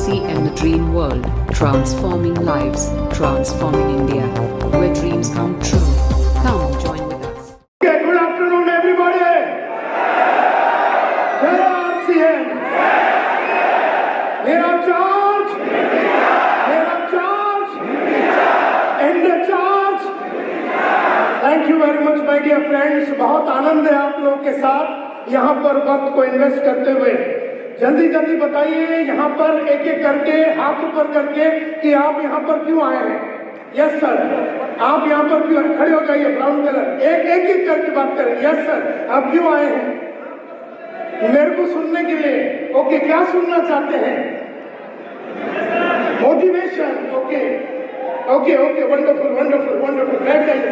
HCM The Dream World, transforming lives, transforming India, where dreams come true. Come join with us. Okay, good afternoon everybody. Hello HCM. Mera charge. And the charge. Thank you very much my dear friends. बहुत आनंद है आप लोगों के साथ यहाँ पर वक्त को इन्वेस्ट करते हुए। जल्दी जल्दी बताइए यहाँ पर एक एक करके हाथ ऊपर करके कि आप यहाँ पर क्यों आए हैं। यस सर, आप यहाँ पर क्यों खड़े हो जाइए। ब्राउन कलर एक करके बात करें। यस सर, आप क्यों आए हैं मेरे को सुनने के लिए। ओके, क्या सुनना चाहते हैं। Motivation. Okay okay okay, wonderful wonderful wonderful. बैठ जाइए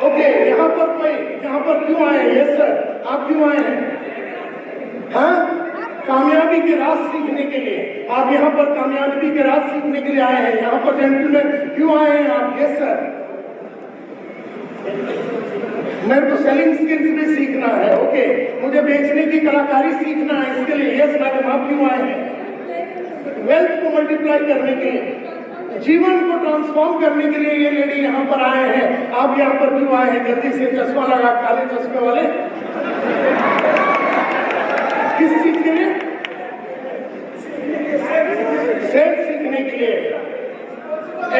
ओके, यहाँ पर क्यों आए हैं। यस सर, आप क्यों आए हैं। हाँ, कामयाबी के राज सीखने के लिए। आप यहाँ पर कामयाबी के राज सीखने के लिए आए हैं। यहाँ पर जेंटलमैन क्यों आए हैं आप। यस सर, मेरे को सेलिंग स्किल्स भी सीखना है। ओके, मुझे बेचने की कलाकारी सीखना है, इसके लिए। यस मैडम, आप क्यों आए हैं। वेल्थ को मल्टीप्लाई करने के लिए, जीवन को ट्रांसफॉर्म करने के लिए ये लेडी यहाँ पर आए हैं। आप यहाँ पर क्यों आए हैं। जल्दी से चश्मा लगा, काले चश्मे वाले। किस चीज के लिए। सेल्स सीखने के लिए।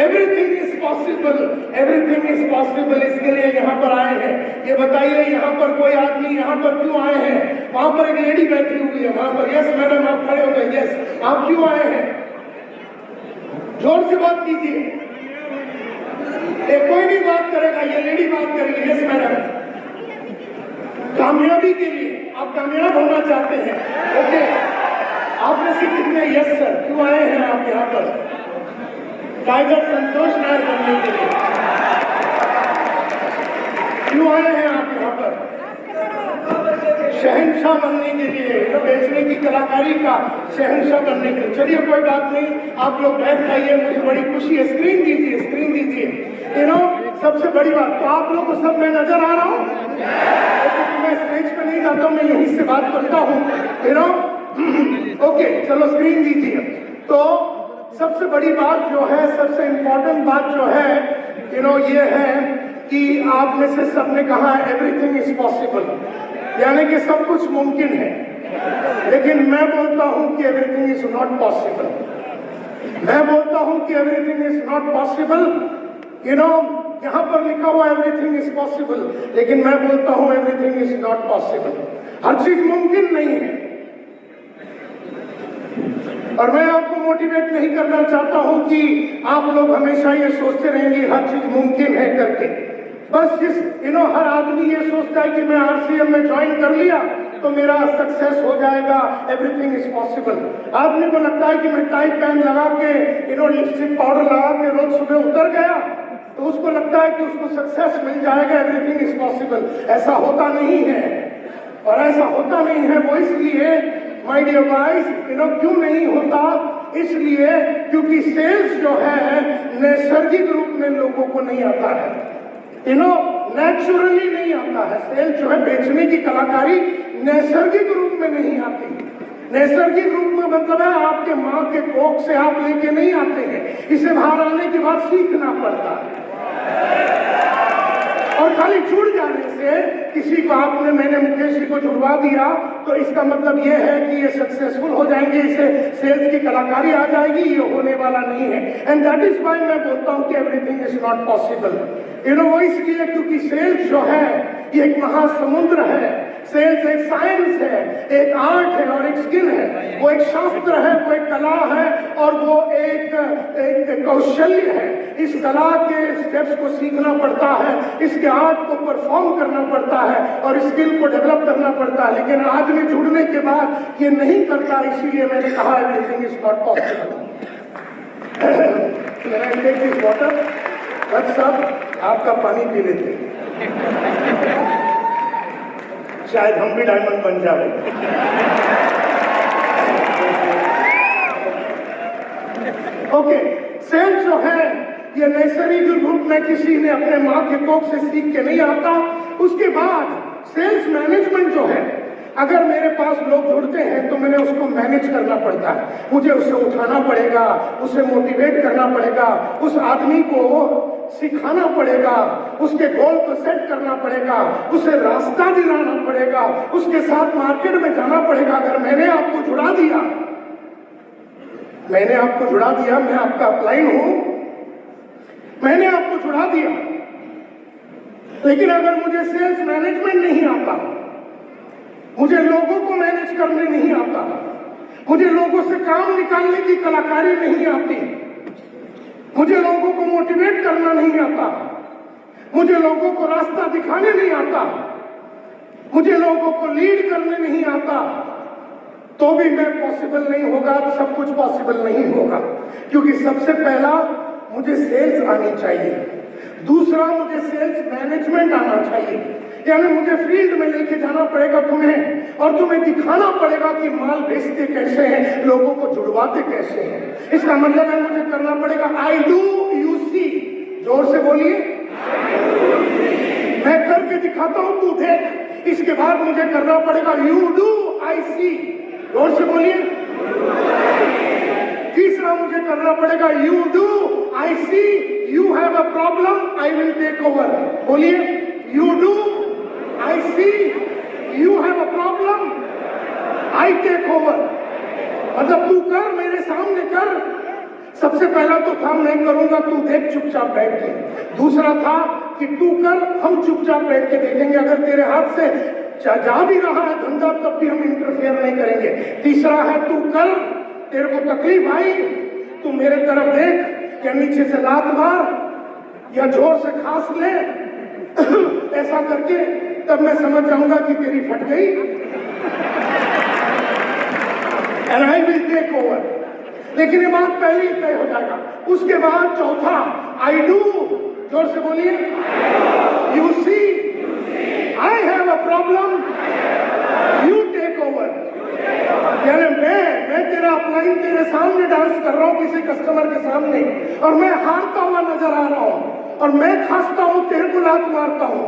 Everything is possible, everything is possible, इसके लिए यहाँ पर आए हैं। ये बताइए यहाँ पर कोई आदमी यहाँ पर क्यों आए हैं। वहां पर एक लेडी बैठी हुई है वहां पर। यस मैडम, आप खड़े हो गए। यस, आप क्यों आए हैं। जोर से बात कीजिए। कोई नहीं बात करेगा, ये लेडी बात करेगी। यस मैडम, कामयाबी के लिए। आप कामयाब होना चाहते हैं। ओके, आप में से कितने यस सर क्यों आए हैं आप यहाँ पर। टाइगर संतोष नायर बनने के लिए क्यों आए हैं आप यहाँ पर। शहंशाह बनने के लिए, बेचने की कलाकारी का शहंशाह बनने के लिए। चलिए कोई बात नहीं, आप लोग बैठ जाइए, मुझे बड़ी खुशी है। स्क्रीन दीजिए, स्क्रीन दीजिए। सबसे बड़ी बात तो आप लोग को सब मैं नजर आ रहा हूँ। मैं स्टेज पे नहीं जाता हूँ, मैं यहीं से बात करता हूँ। ओके, चलो स्क्रीन दीजिए। तो सबसे बड़ी बात जो है, सबसे इम्पोर्टेंट बात जो है ये है कि आप में से सबने कहा एवरीथिंग इज पॉसिबल, यानी कि सब कुछ मुमकिन है। लेकिन मैं बोलता हूं कि एवरीथिंग इज नॉट पॉसिबल। मैं बोलता हूं कि एवरीथिंग इज नॉट पॉसिबल। यहाँ पर लिखा हुआ एवरीथिंग इज पॉसिबल, लेकिन मैं बोलता हूं एवरीथिंग इज नॉट पॉसिबल। हर चीज मुमकिन नहीं है। और मैं आपको मोटिवेट नहीं करना चाहता हूं कि आप लोग हमेशा ये सोचते रहेंगे हर चीज मुमकिन है करके। बस जिस हर आदमी ये सोचता है कि मैं आरसीएम में ज्वाइन कर लिया तो मेरा सक्सेस हो जाएगा, एवरीथिंग इज पॉसिबल। आदमी को लगता है कि मैं टाई पैन लगा के लिपस्टिक पाउडर लगा के रोज सुबह उतर गया तो उसको लगता है कि उसको सक्सेस मिल जाएगा, एवरीथिंग इज पॉसिबल। ऐसा होता नहीं है। और ऐसा होता नहीं है वो इसलिए माय डियर गाइस, क्यों नहीं होता। इसलिए क्योंकि सेल्स जो है नैसर्गिक रूप में लोगों को नहीं आता है। नेचुरली नहीं आता है। सेल जो है बेचने की कलाकारी नैसर्गिक रूप में नहीं आती। नैसर्गिक रूप में मतलब है आपके माँ के कोख से आप लेके नहीं आते हैं, इसे बाहर आने के बाद सीखना पड़ता है। और खाली जुड़ जाने से किसी को मैंने मुकेश जी को जुड़वा दिया तो इसका मतलब ये है कि ये सक्सेसफुल हो जाएंगे, इसे सेल्स की कलाकारी आ जाएगी, ये होने वाला नहीं है। एंड दैट इज व्हाई मैं बोलता हूँ कि एवरीथिंग इज नॉट पॉसिबल। वो इसलिए क्योंकि सेल्स जो है ये एक महासमुद्र है। सेल्स एक साइंस है, एक आर्ट है और एक स्किल है। वो एक शास्त्र है, वो एक कला है और वो एक कौशल्य है। इस कला के स्टेप्स को सीखना पड़ता है, इसके आर्ट को परफॉर्म करना पड़ता है और स्किल को डेवलप करना पड़ता है। लेकिन आदमी जुड़ने के बाद ये नहीं करता, इसीलिए मैंने कहा एवरीथिंग इज नॉट पॉसिबल। सब आपका पानी पी लेते, शायद हम भी डायमंड बन जाए। ओके, सेल जो है ये नैसर्गिक रूप में किसी ने अपने माँ के कोख से सीख के नहीं आता, उसके बाद सेल्स मैनेजमेंट जो है, अगर मेरे पास लोग जुड़ते हैं तो मैंने उसको मैनेज करना पड़ता है। मुझे उसे उठाना पड़ेगा, उसे मोटिवेट करना पड़ेगा, उस आदमी को सिखाना पड़ेगा, उसके गोल को सेट करना पड़ेगा, उसे रास्ता दिलाना पड़ेगा, उसके साथ मार्केट में जाना पड़ेगा। अगर मैंने आपको जुड़ा दिया, मैं आपका अपलाइन हूं, मैंने आपको जुड़ा दिया, लेकिन अगर मुझे सेल्स मैनेजमेंट नहीं आता, मुझे लोगों को मैनेज करने नहीं आता, मुझे लोगों से काम निकालने की कलाकारी नहीं आती, मुझे लोगों को मोटिवेट करना नहीं आता, मुझे लोगों को रास्ता दिखाने नहीं आता, मुझे लोगों को लीड करने नहीं आता, तो भी मैं पॉसिबल नहीं होगा, सब कुछ पॉसिबल नहीं होगा। क्योंकि सबसे पहला मुझे सेल्स आनी चाहिए, दूसरा मुझे सेल्स मैनेजमेंट आना चाहिए, यानी मुझे फील्ड में लेके जाना पड़ेगा तुम्हें, और तुम्हें दिखाना पड़ेगा कि माल बेचते कैसे हैं, लोगों को जुड़वाते कैसे हैं। इसका मतलब है मुझे करना पड़ेगा आई डू यू सी। जोर से बोलिए, मैं करके दिखाता हूं, तू देख। इसके बाद मुझे करना पड़ेगा यू डू आई सी। जोर से बोलिए। तीसरा मुझे करना पड़ेगा you do I see you have a problem I will take over. बोलिए, you do I see you have a problem I take over. मतलब तू कर, मेरे सामने कर। सबसे पहला तो था मैं करूंगा, तू देख चुपचाप बैठ के। दूसरा था कि तू कर, हम चुपचाप बैठ के देखेंगे। अगर तेरे हाथ से जा भी रहा है धंधा तब भी हम इंटरफेयर नहीं करेंगे। तीसरा है तू कर, तेरे को तकलीफ आई तू मेरे तरफ देख, या नीचे से लात मार या जोर से खांस ले ऐसा करके, तब मैं समझ जाऊंगा कि तेरी फट गई। And I will take over. लेकिन ये बात पहले ही तय हो जाएगा। उसके बाद चौथा आई डू। जोर से बोलिए, you see I have a problem you take over. यानी मैं तेरा अपलाइन तेरे सामने डांस कर रहा हूं, किसी कस्टमर के सामने, और मैं हारता हुआ नजर आ रहा हूं, और मैं खांसता हूं, तेरे को लात मारता हूं,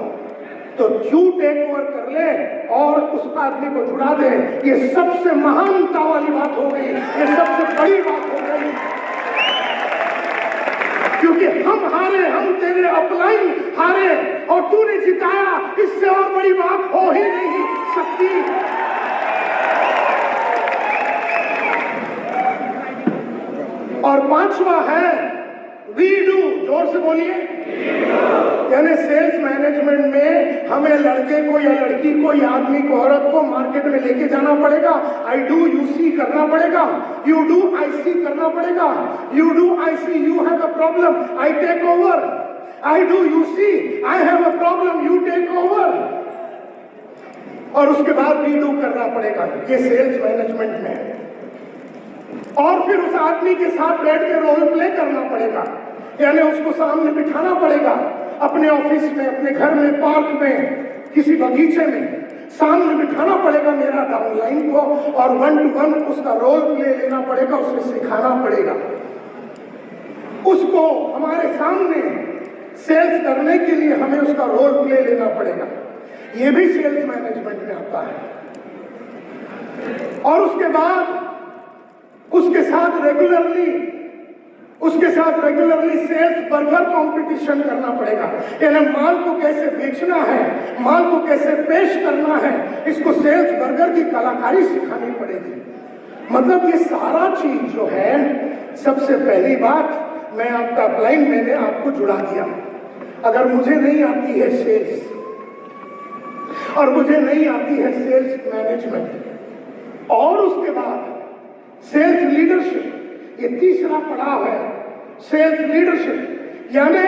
तो यू टेक ओवर कर ले और उस आदमी को जुड़ा दे। ये सबसे महानता वाली बात हो गई, ये सबसे बड़ी बात हो गई। क्योंकि हम हारे, हम तेरे अपलाइन हारे और तूने जिताया, इससे और बड़ी बात हो ही नहीं सकती। और पांचवा है वी डू। जोर से बोलिए। यानी सेल्स मैनेजमेंट में हमें लड़के को या लड़की को या आदमी को औरत को मार्केट में लेके जाना पड़ेगा। आई डू यू सी करना पड़ेगा, यू डू आई सी करना पड़ेगा, you do I see you have a problem I take over, I do you see I have a problem you take over, और उसके बाद वी डू करना पड़ेगा। ये सेल्स मैनेजमेंट में है। और फिर उस आदमी के साथ बैठ के रोल प्ले करना पड़ेगा, यानी उसको सामने बिठाना पड़ेगा, अपने ऑफिस में, अपने घर में, पार्क में, किसी बगीचे में सामने बिठाना पड़ेगा मेरा डाउनलाइन को, और 1 to 1 उसका रोल प्ले लेना पड़ेगा, उसे सिखाना पड़ेगा। उसको हमारे सामने सेल्स करने के लिए हमें उसका रोल प्ले लेना पड़ेगा। ये भी सेल्स मैनेजमेंट में आता है। और उसके बाद उसके साथ रेगुलरली सेल्स बर्गर कंपटीशन करना पड़ेगा। यानी माल को कैसे बेचना है, माल को कैसे पेश करना है, इसको सेल्स बर्गर की कलाकारी सिखानी पड़ेगी। मतलब ये सारा चीज जो है, सबसे पहली बात, मैं आपका अपलाइन मैंने आपको जुड़ा दिया। अगर मुझे नहीं आती है सेल्स और मुझे नहीं आती है सेल्स मैनेजमेंट, और उसके बाद सेल्स लीडरशिप, ये तीसरा पड़ाव है सेल्स लीडरशिप। यानी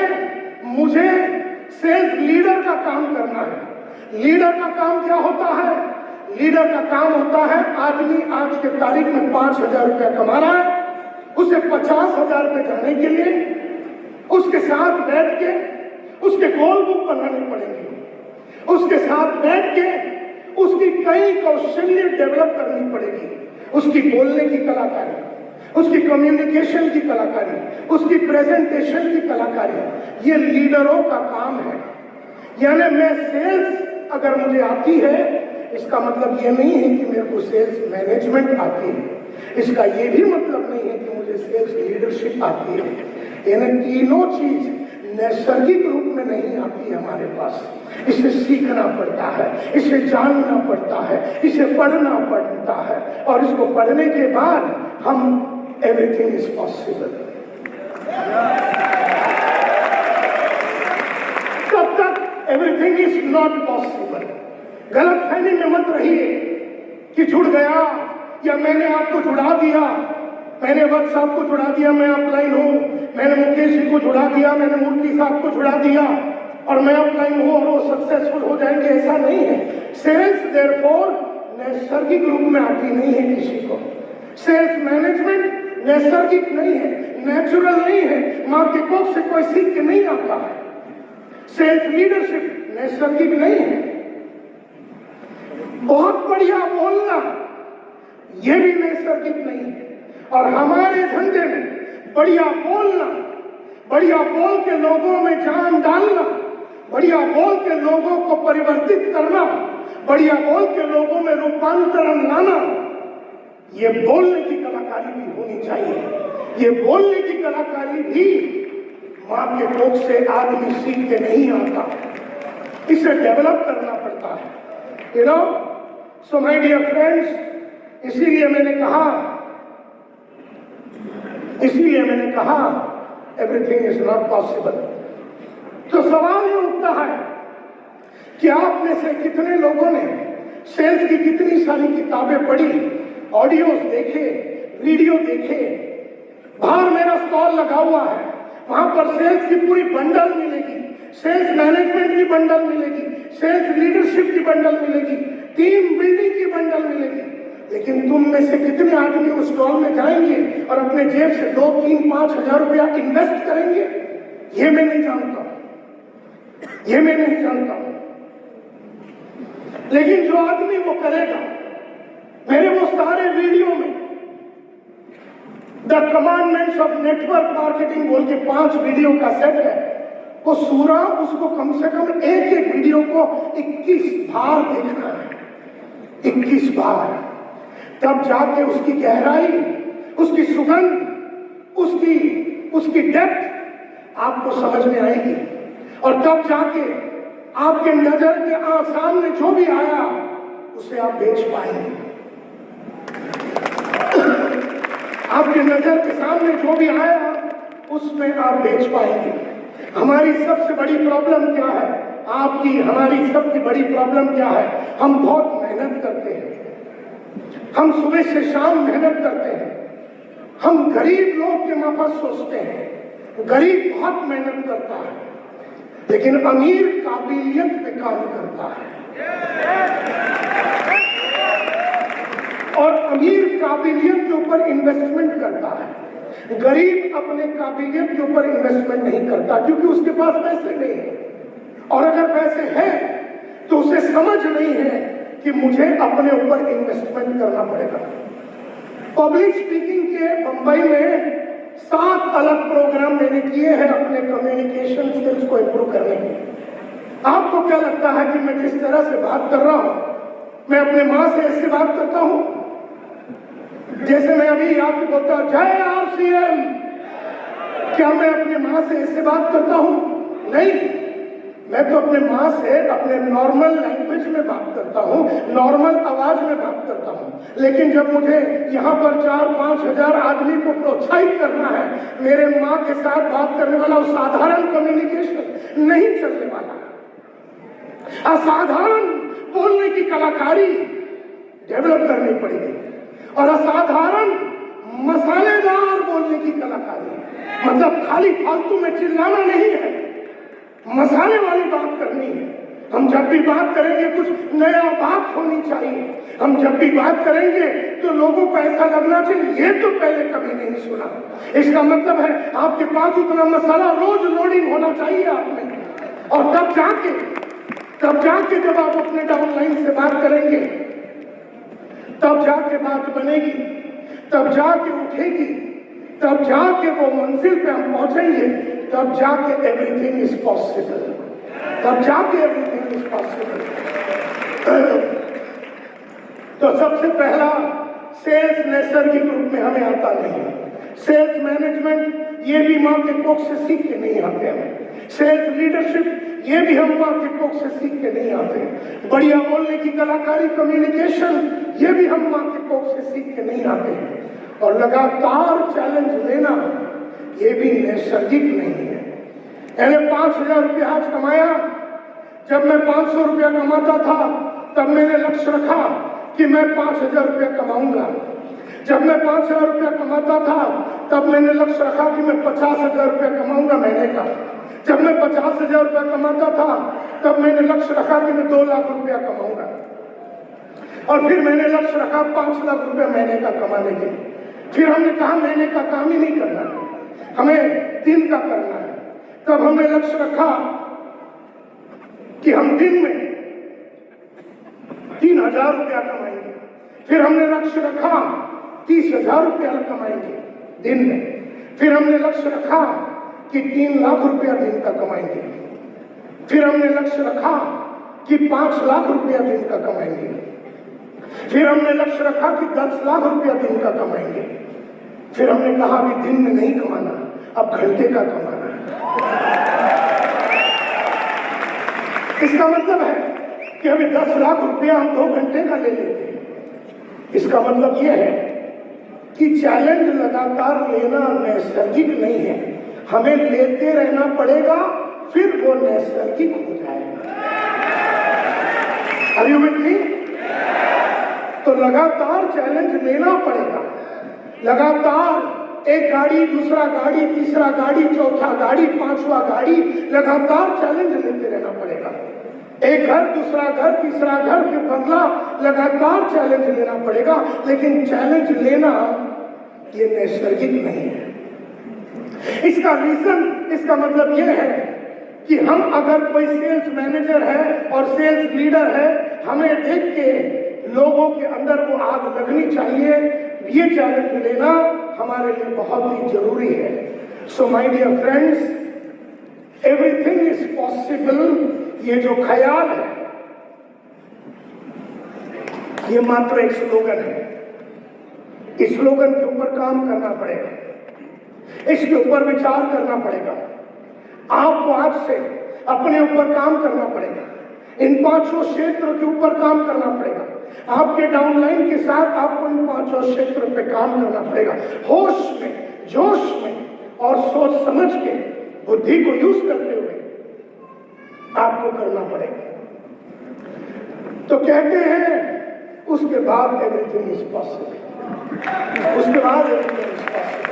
मुझे सेल्स लीडर का काम करना है। लीडर का काम क्या होता है? लीडर का काम होता है, आदमी आज के तारीख में 5,000 रुपया कमा रहा है, उसे 50,000 रुपये जाने के लिए उसके साथ बैठ के उसके गोल बुक बनाने पड़ेंगे, उसके साथ बैठ के उसकी कई कौशल्य डेवलप करनी पड़ेगी, उसकी बोलने की कलाकारी, उसकी कम्युनिकेशन की कलाकारी, उसकी प्रेजेंटेशन की कलाकारी। ये लीडरों का काम है। यानी मैं सेल्स अगर मुझे आती है, इसका मतलब ये नहीं है कि मेरे को सेल्स मैनेजमेंट आती है, इसका ये भी मतलब नहीं है कि मुझे सेल्स लीडरशिप आती है। यानी तीनों चीज नैसर्गिक रूप में नहीं आती हमारे पास, इसे सीखना पड़ता है, इसे जानना पड़ता है, इसे पढ़ना पड़ता है, और इसको पढ़ने के बाद हम एवरीथिंग इज पॉसिबल। तब तक एवरीथिंग इज नॉट पॉसिबल। गलत फहमी में मत रहिए कि जुड़ गया या मैंने आपको जुड़ा दिया, मैंने वत्स साहब को जुड़ा दिया, मैं अपलाइन हूं, मैंने मुकेश जी को जुड़ा दिया, मैंने मूर्ति साहब को जुड़ा दिया और मैं अपलाइन हूं और वो सक्सेसफुल हो जाएंगे, ऐसा नहीं है। सेल्स देयरफॉर नैसर्गिक रूप में आती नहीं है किसी को। सेल्स मैनेजमेंट नैसर्गिक नहीं है, नेचुरल नहीं है, मां के कोख से कोई सीख के नहीं आता है। सेल्स लीडरशिप नैसर्गिक नहीं है। बहुत बढ़िया बोलना ये भी नैसर्गिक नहीं है। और हमारे धंधे में बढ़िया बोलना, बढ़िया बोल के लोगों में जान डालना, बढ़िया बोल के लोगों को परिवर्तित करना, बढ़िया बोल के लोगों में रूपांतरण लाना, ये बोलने की कलाकारी भी होनी चाहिए। ये बोलने की कलाकारी भी मां के कोख से आदमी सीख के नहीं आता, इसे डेवलप करना पड़ता है। You know, so my dear friends, इसीलिए मैंने कहा एवरीथिंग इज नॉट पॉसिबल। तो सवाल ये उठता है कि आप में से कितने लोगों ने सेल्स की कितनी सारी किताबें पढ़ी, ऑडियोज देखे, वीडियो देखे। बाहर मेरा स्टॉल लगा हुआ है, वहां पर सेल्स की पूरी बंडल मिलेगी, सेल्स मैनेजमेंट की बंडल मिलेगी, सेल्स लीडरशिप की बंडल मिलेगी, टीम बिल्डिंग की बंडल मिलेगी। लेकिन तुम में से कितने आदमी उस स्टॉल में जाएंगे और अपने जेब से 2, 3, 5 हजार रुपया इन्वेस्ट करेंगे? ये मैं नहीं जानता, ये मैं नहीं जानता। लेकिन जो आदमी वो करेगा, मेरे वो सारे वीडियो में the commandments of network marketing बोल के 5 वीडियो का सेट है, वो सूरा उसको कम से कम एक वीडियो को 21 बार देखना है, 21 बार। तब जाके उसकी गहराई, उसकी सुगंध, उसकी डेप्थ आपको समझ में आएगी। और तब जाके आपके नजर के सामने जो भी आया उसे आप बेच पाएंगे। आपके नजर के सामने जो भी आया उसमें आप बेच पाएंगे। हमारी सबसे बड़ी प्रॉब्लम क्या है? हमारी सबसे बड़ी प्रॉब्लम क्या है? हम बहुत मेहनत करते हैं, हम सुबह से शाम मेहनत करते हैं, हम गरीब लोग के माफक सोचते हैं। गरीब बहुत मेहनत करता है, लेकिन अमीर काबिलियत पे काम करता है, और अमीर काबिलियत के ऊपर इन्वेस्टमेंट करता है। गरीब अपने काबिलियत के ऊपर इन्वेस्टमेंट नहीं करता, क्योंकि उसके पास पैसे नहीं है, और अगर पैसे हैं तो उसे समझ नहीं है कि मुझे अपने ऊपर इन्वेस्टमेंट करना पड़ेगा। पब्लिक स्पीकिंग के बंबई में 7 अलग प्रोग्राम मैंने किए हैं अपने कम्युनिकेशन स्किल्स को इंप्रूव करने के। आपको क्या लगता है कि मैं जिस तरह से बात कर रहा हूं, मैं अपने मां से ऐसे बात करता हूं जैसे मैं अभी आपको बोलता हूं जय आरसीएम? क्या मैं अपने मां से ऐसे बात करता हूं? नहीं, मैं तो अपने मां से अपने नॉर्मल लैंग्वेज में बात करता हूं, नॉर्मल आवाज में बात करता हूं। लेकिन जब मुझे यहाँ पर 4-5 हजार आदमी को प्रोत्साहित करना है, मेरे मां के साथ बात करने वाला वो साधारण कम्युनिकेशन नहीं चलने वाला। असाधारण बोलने की कलाकारी डेवलप करनी पड़ेगी, और असाधारण मसालेदार बोलने की कलाकारी, मतलब खाली फालतू में चिल्लाना नहीं है, मसाले वाली बात करनी है। हम जब भी बात करेंगे कुछ नया बात होनी चाहिए। हम जब भी बात करेंगे तो लोगों को ऐसा लगना चाहिए ये तो पहले कभी नहीं सुना। इसका मतलब है आपके पास उतना मसाला रोज लोडिंग होना चाहिए आप में, और तब जाके जब आप अपने डाउनलाइन से बात करेंगे, तब जाके बात बनेगी, तब जाके उठेगी, तब जाके वो मंजिल पे हम पहुंचेंगे, तब जाके एवरीथिंग इज पॉसिबल। तब जाके एवरीथिंग इज पॉसिबल। तो सबसे पहला, सेल्स नैसर्गिक रूप में हमें आता नहीं है। सेल्स मैनेजमेंट ये भी माँ के कोख से सीख के नहीं आते हैं। सेल्स लीडरशिप ये भी हम माँ के कोख से सीख के नहीं आते। बढ़िया बोलने की कलाकारी, कम्युनिकेशन ये भी हम माँ के कोख से सीख के नहीं आते हैं। और लगातार चैलेंज लेना ये भी नैसर्गिक नहीं है। मैंने 5,000 रुपया आज कमाया। जब मैं 500 रुपया कमाता था तब मैंने लक्ष्य रखा कि मैं 5,000 रुपया कमाऊंगा। जब मैं 5,000 रुपया कमाता था तब मैंने लक्ष्य रखा कि मैं 50,000 रुपया कमाऊंगा महीने का। जब मैं 50,000 रुपया कमाता था तब मैंने लक्ष्य रखा कि मैं 2 लाख रुपया कमाऊंगा। और फिर मैंने लक्ष्य रखा 5 लाख रुपया महीने का कमाने के लिए। फिर हमने कहा महीने का काम ही नहीं करना है, हमें दिन का करना है। तब हमने लक्ष्य रखा कि हम दिन में 3,000 रुपया कमाएंगे। फिर हमने लक्ष्य रखा 30,000 रुपया कमाएंगे दिन में। फिर हमने लक्ष्य रखा कि 3 लाख रुपया दिन का कमाएंगे। फिर हमने लक्ष्य रखा कि 5 लाख रुपया दिन का कमाएंगे। फिर हमने लक्ष्य रखा कि 10 लाख रुपया दिन का कमाएंगे। फिर हमने कहा अभी दिन में नहीं कमाना, अब घंटे का कमाना है। इसका मतलब है कि अभी 10 लाख रुपया हम 2 घंटे का ले लेते हैं। इसका मतलब यह है कि चैलेंज लगातार लेना नैसर्गिक नहीं है, हमें लेते रहना पड़ेगा, फिर वो नैसर्गिक हो जाएगा। Are you with me? तो लगातार चैलेंज लेना पड़ेगा। लगातार एक गाड़ी, दूसरा गाड़ी, तीसरा गाड़ी, चौथा गाड़ी, 5वां गाड़ी, लगातार चैलेंज लेते रहना पड़ेगा। एक घर, दूसरा घर, तीसरा घर, फिर बंगला, लगातार चैलेंज लेना पड़ेगा। लेकिन चैलेंज लेना ये नैसर्गिक नहीं है। इसका रीजन, इसका मतलब ये है कि हम अगर कोई सेल्स मैनेजर है और सेल्स लीडर है, हमें देख के लोगों के अंदर वो आग लगनी चाहिए। ये चैलेंज लेना हमारे लिए बहुत ही जरूरी है। So my dear friends, everything is possible, ये जो ख्याल है ये मात्र एक स्लोगन है। इस स्लोगन के ऊपर काम करना पड़ेगा, इसके ऊपर विचार करना पड़ेगा। आपको आज से अपने ऊपर काम करना पड़ेगा, इन 5 क्षेत्र के ऊपर काम करना पड़ेगा। आपके डाउनलाइन के साथ आपको इन 5 क्षेत्र पे काम करना पड़ेगा। होश में, जोश में और सोच समझ के, बुद्धि को यूज करते हुए आपको करना पड़ेगा। तो कहते हैं उसके बाद एवरीथिंग इज पॉसिबल। उसके बाद एवरीथिंग इज पॉसिबल।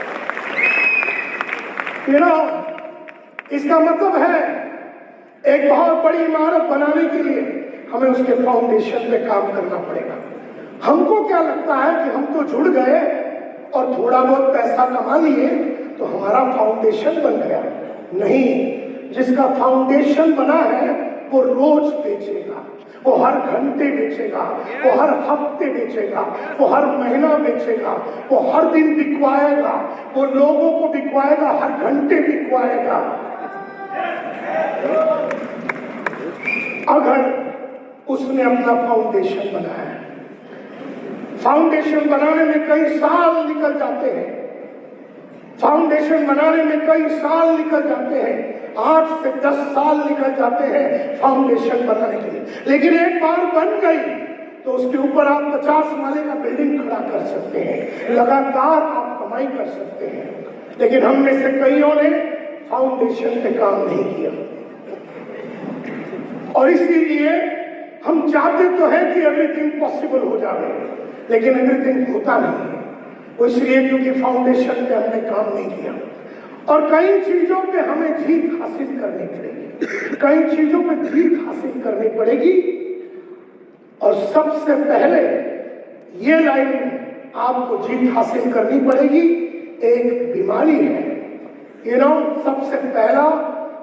इसका मतलब है एक बहुत बड़ी इमारत बनाने के लिए हमें उसके फाउंडेशन पे काम करना पड़ेगा। हमको क्या लगता है कि हम तो जुड़ गए और थोड़ा बहुत पैसा कमा लिए तो हमारा फाउंडेशन बन गया। नहीं, जिसका फाउंडेशन बना है वो रोज बेचेगा, वो हर घंटे बेचेगा, वो हर हफ्ते बेचेगा, वो हर महीना बेचेगा, वो हर दिन बिकवाएगा, वो लोगों को बिकवाएगा, हर घंटे बिकवाएगा। अगर उसने अपना फाउंडेशन बनाया। फाउंडेशन बनाने में कई साल निकल जाते हैं, फाउंडेशन बनाने में कई साल निकल जाते हैं, 8 से 10 साल निकल जाते हैं फाउंडेशन बनाने के लिए। लेकिन एक बार बन गई तो उसके ऊपर आप 50 माले का बिल्डिंग खड़ा कर सकते हैं, लगातार आप कमाई कर सकते हैं। लेकिन हम में से कईयों ने फाउंडेशन पे काम नहीं किया और इसीलिए हम चाहते तो हैं कि एवरीथिंग पॉसिबल हो जाए, लेकिन एवरीथिंग होता नहीं है। वो इसलिए क्योंकि फाउंडेशन पे हमने काम नहीं किया। और कई चीजों पे हमें जीत हासिल करनी पड़ेगी, कई चीजों पे जीत हासिल करनी पड़ेगी। और सबसे पहले ये लाइन में आपको जीत हासिल करनी पड़ेगी। एक बीमारी है, सबसे पहला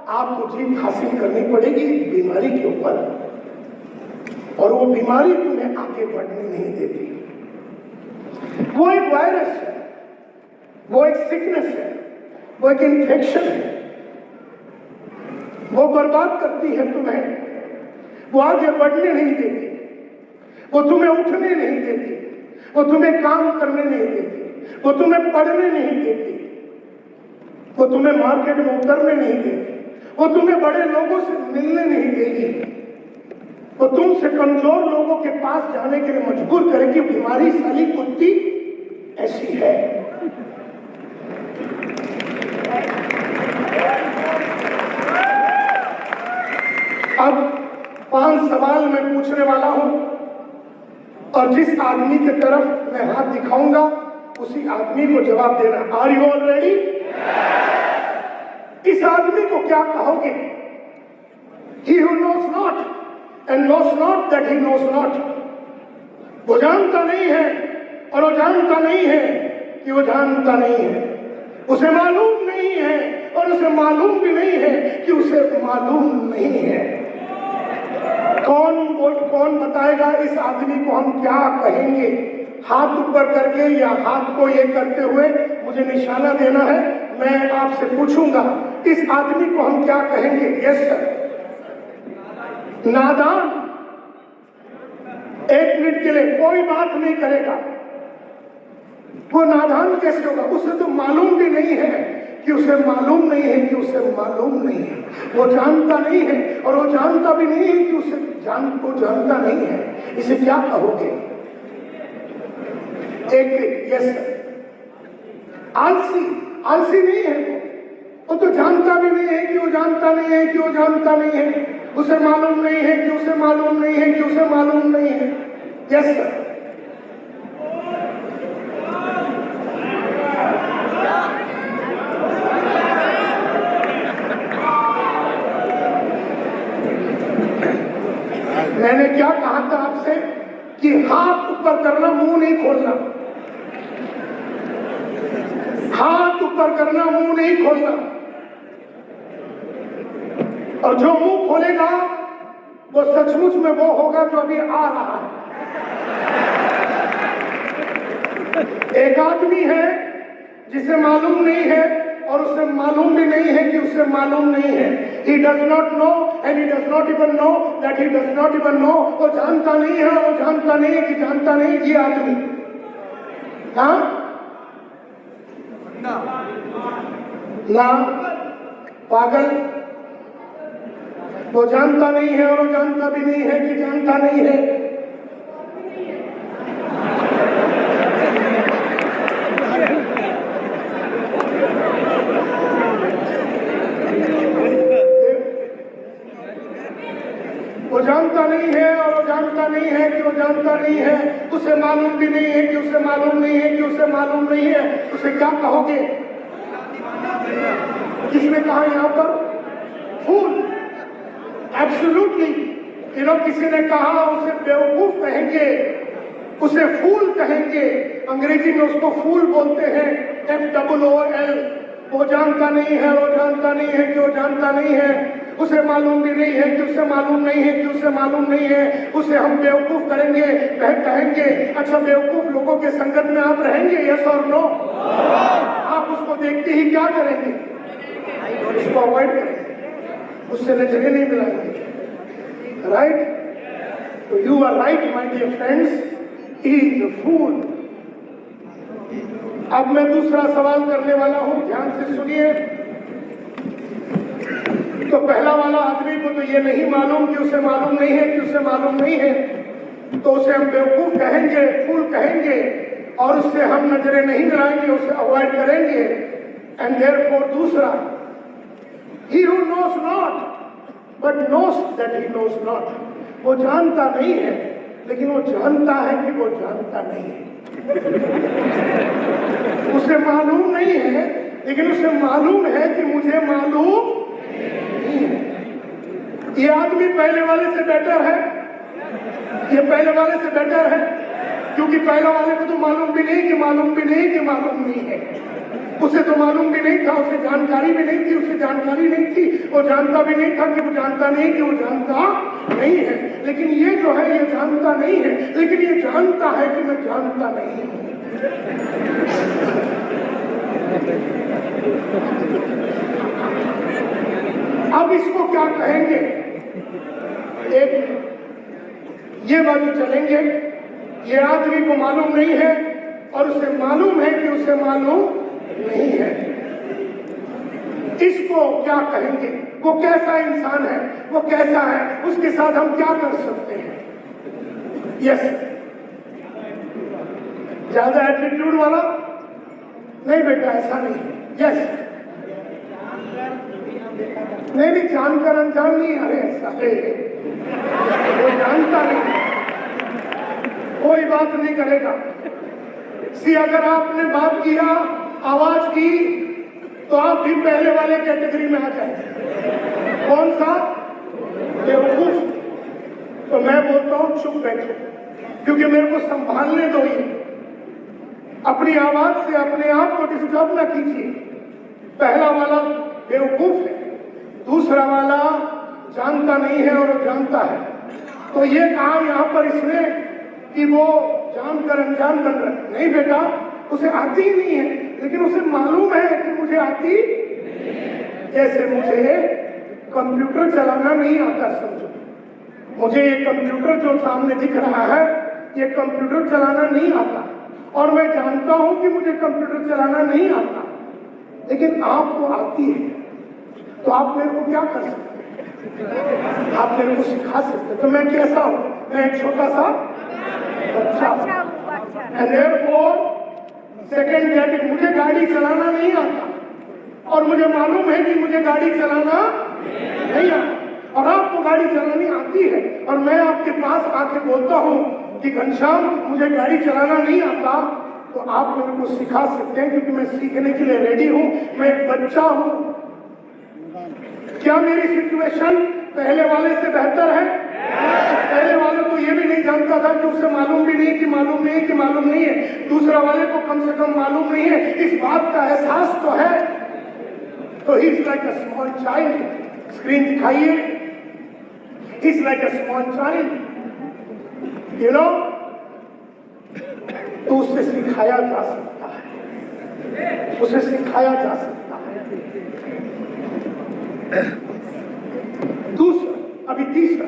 आपको जीत हासिल करनी पड़ेगी बीमारी के ऊपर, और वो बीमारी तुम्हें आगे बढ़ने नहीं देती। वो एक वायरस है, वो एक सिकनेस है, वो एक इन्फेक्शन है, वो बर्बाद करती है तुम्हें, वो आगे बढ़ने नहीं देती, वो तुम्हें उठने नहीं देती, वो तुम्हें काम करने नहीं देती, वो तुम्हें पढ़ने नहीं देती, वो तुम्हें मार्केट में उतरने नहीं देती, वो तुम्हें बड़े लोगों से मिलने नहीं देगी, वो तुमसे कमजोर लोगों के पास जाने के लिए मजबूर करेगी। बीमारी साली कुत्ती ऐसी है। अब 5 सवाल मैं पूछने वाला हूं और जिस आदमी की तरफ मैं हाथ दिखाऊंगा उसी आदमी को जवाब देना। Are you all ready? इस आदमी को क्या कहोगे? He who knows not and knows not that he knows not। वो जानता नहीं है और वो जानता नहीं है कि वो जानता नहीं है। उसे मालूम नहीं है और उसे मालूम भी नहीं है कि उसे मालूम नहीं है। कौन बताएगा इस आदमी को हम क्या कहेंगे? हाथ ऊपर करके या हाथ को ये करते हुए मुझे निशाना देना है। मैं आपसे पूछूंगा इस आदमी को हम क्या कहेंगे? Yes sir. नादान। 1 मिनट के लिए कोई बात नहीं करेगा। वो नादान कैसे होगा? उसे तो मालूम भी नहीं है कि उसे मालूम नहीं है कि उसे मालूम नहीं है। वो जानता नहीं है और वो जानता भी नहीं है कि उसे जानता नहीं है। इसे क्या कहोगे? एक यस सर। आलसी नहीं है वो तो जानता भी नहीं है कि वो जानता नहीं है कि वो जानता नहीं है। उसे मालूम नहीं है कि उसे मालूम नहीं है कि उसे मालूम नहीं है। Yes sir. मैंने क्या कहा था आपसे कि हाथ ऊपर करना, मुंह नहीं खोलना। हाथ ऊपर करना, मुंह नहीं खोलना। और जो मुंह खोलेगा वो सचमुच में वो होगा जो अभी आ रहा है। एक आदमी है जिसे मालूम नहीं है और उसे मालूम भी नहीं है कि उसे मालूम नहीं है। He does not know and he does not even know that he does not even know। वो जानता नहीं है और वो जानता नहीं है कि जानता नहीं। ये आदमी हाँ ना पागल। वो जानता नहीं है और वो जानता भी नहीं है कि जानता नहीं है। वो जानता नहीं है और वो जानता नहीं है कि वो जानता नहीं है। उसे मालूम भी नहीं है कि उसे मालूम नहीं है कि उसे मालूम नहीं है। उसे क्या कहोगे? किसने कहा यहां पर? फूल। एब्सोल्युटली। किसी ने कहा उसे बेवकूफ कहेंगे, उसे फूल कहेंगे। अंग्रेजी में उसको फूल बोलते हैं, FOOL। वो जानता नहीं है, वो जानता नहीं है कि वो जानता नहीं है। उसे मालूम भी नहीं है कि उसे मालूम नहीं है कि उसे मालूम नहीं है। उसे हम बेवकूफ करेंगे, कहेंगे। अच्छा, बेवकूफ लोगों के संगत में आप रहेंगे? यस और नो? आप उसको देखते ही क्या करेंगे? उसको अवॉइड करेंगे, उससे नजरें नहीं मिलाएंगे। राइट? तो you are right my dear friends, he is a fool. अब मैं दूसरा सवाल करने वाला हूं, ध्यान से सुनिए। तो पहला वाला आदमी को तो ये नहीं मालूम कि उसे मालूम नहीं है कि उसे मालूम नहीं है, तो उसे हम बेवकूफ कहेंगे, फूल कहेंगे और उससे हम नजरें नहीं मिलाएंगे, उसे अवॉइड करेंगे। एंड देयरफॉर दूसरा, he who knows not but knows that he knows not। वो जानता नहीं है लेकिन वो जानता है कि वो जानता नहीं है। उसे मालूम नहीं है लेकिन उसे मालूम है कि मुझे मालूम नहीं है। ये आदमी पहले वाले से बेटर है। ये पहले वाले से बेटर है क्योंकि पहले वाले को तो मालूम भी नहीं कि मालूम भी नहीं कि मालूम नहीं है। उसे तो मालूम भी नहीं था, उसे जानकारी भी नहीं थी, उसे जानकारी नहीं थी। वो जानता भी नहीं था कि वो जानता नहीं कि वो जानता नहीं है। लेकिन ये जो है ये जानता नहीं है लेकिन ये जानता है कि मैं जानता नहीं हूं। अब इसको क्या कहेंगे? एक ये बाजू चलेंगे, ये आदमी को मालूम नहीं है और उसे मालूम है कि उसे मालूम नहीं है। इसको क्या कहेंगे? वो कैसा इंसान है, वो कैसा है, उसके साथ हम क्या कर सकते हैं? यस, ज्यादा एटीट्यूड वाला नहीं बेटा, ऐसा नहीं। यस, नहीं भी जानकर अनजान नहीं। अरे ऐसा है, वो जानता नहीं, कोई बात नहीं करेगा। सी अगर आपने बात किया, आवाज की, तो आप भी पहले वाले कैटेगरी में आ जाए। कौन सा? बेवकूफ। तो मैं बोलता हूं चुप बैठो, क्योंकि मेरे को संभालने दो। ये अपनी आवाज से अपने आप को डिस्टर्ब ना कीजिए। पहला वाला बेवकूफ है, दूसरा वाला जानता नहीं है और जानता है। तो ये कहा यहां पर इसने कि वो जानकर अनजान बन रहा है। नहीं बेटा, उसे आती ही नहीं है, लेकिन उसे मालूम है कि मुझे आती। जैसे मुझे कंप्यूटर चलाना नहीं आता, समझो। मुझे ये कंप्यूटर जो सामने दिख रहा है, ये कंप्यूटर चलाना नहीं आता, और मैं जानता हूं कि मुझे कंप्यूटर चलाना नहीं आता, लेकिन आपको आती है। तो आप मेरे को क्या कर सकते हैं? आप मेरे को सिखा सकते हैं। तो मैं कैसा हूं? मैं एक छोटा सा बच्चा हूं। एंड देयरफॉर सेकंड कैटेगरी, मुझे गाड़ी चलाना नहीं आता, और मुझे मालूम है कि मुझे गाड़ी चलाना नहीं आता, और आपको गाड़ी चलानी आती है, और मैं आपके पास आके बोलता हूं कि घनश्याम मुझे गाड़ी चलाना नहीं आता, तो आप मेरे को सिखा सकते हैं, क्योंकि मैं सीखने के लिए रेडी हूं। मैं एक बच्चा हूं। क्या मेरी सिचुएशन पहले वाले से बेहतर है? पहले वाले को ये भी नहीं जानता था कि उसे मालूम भी नहीं कि मालूम नहीं कि मालूम नहीं है। दूसरा वाले को कम से कम मालूम नहीं है, इस बात का एहसास तो है। तो he is like a small child. Screen दिखाइए। He is like a small child, you know. तो उसे सिखाया जा सकता है, उसे सिखाया जा सकता है। दूसरा, अभी तीसरा,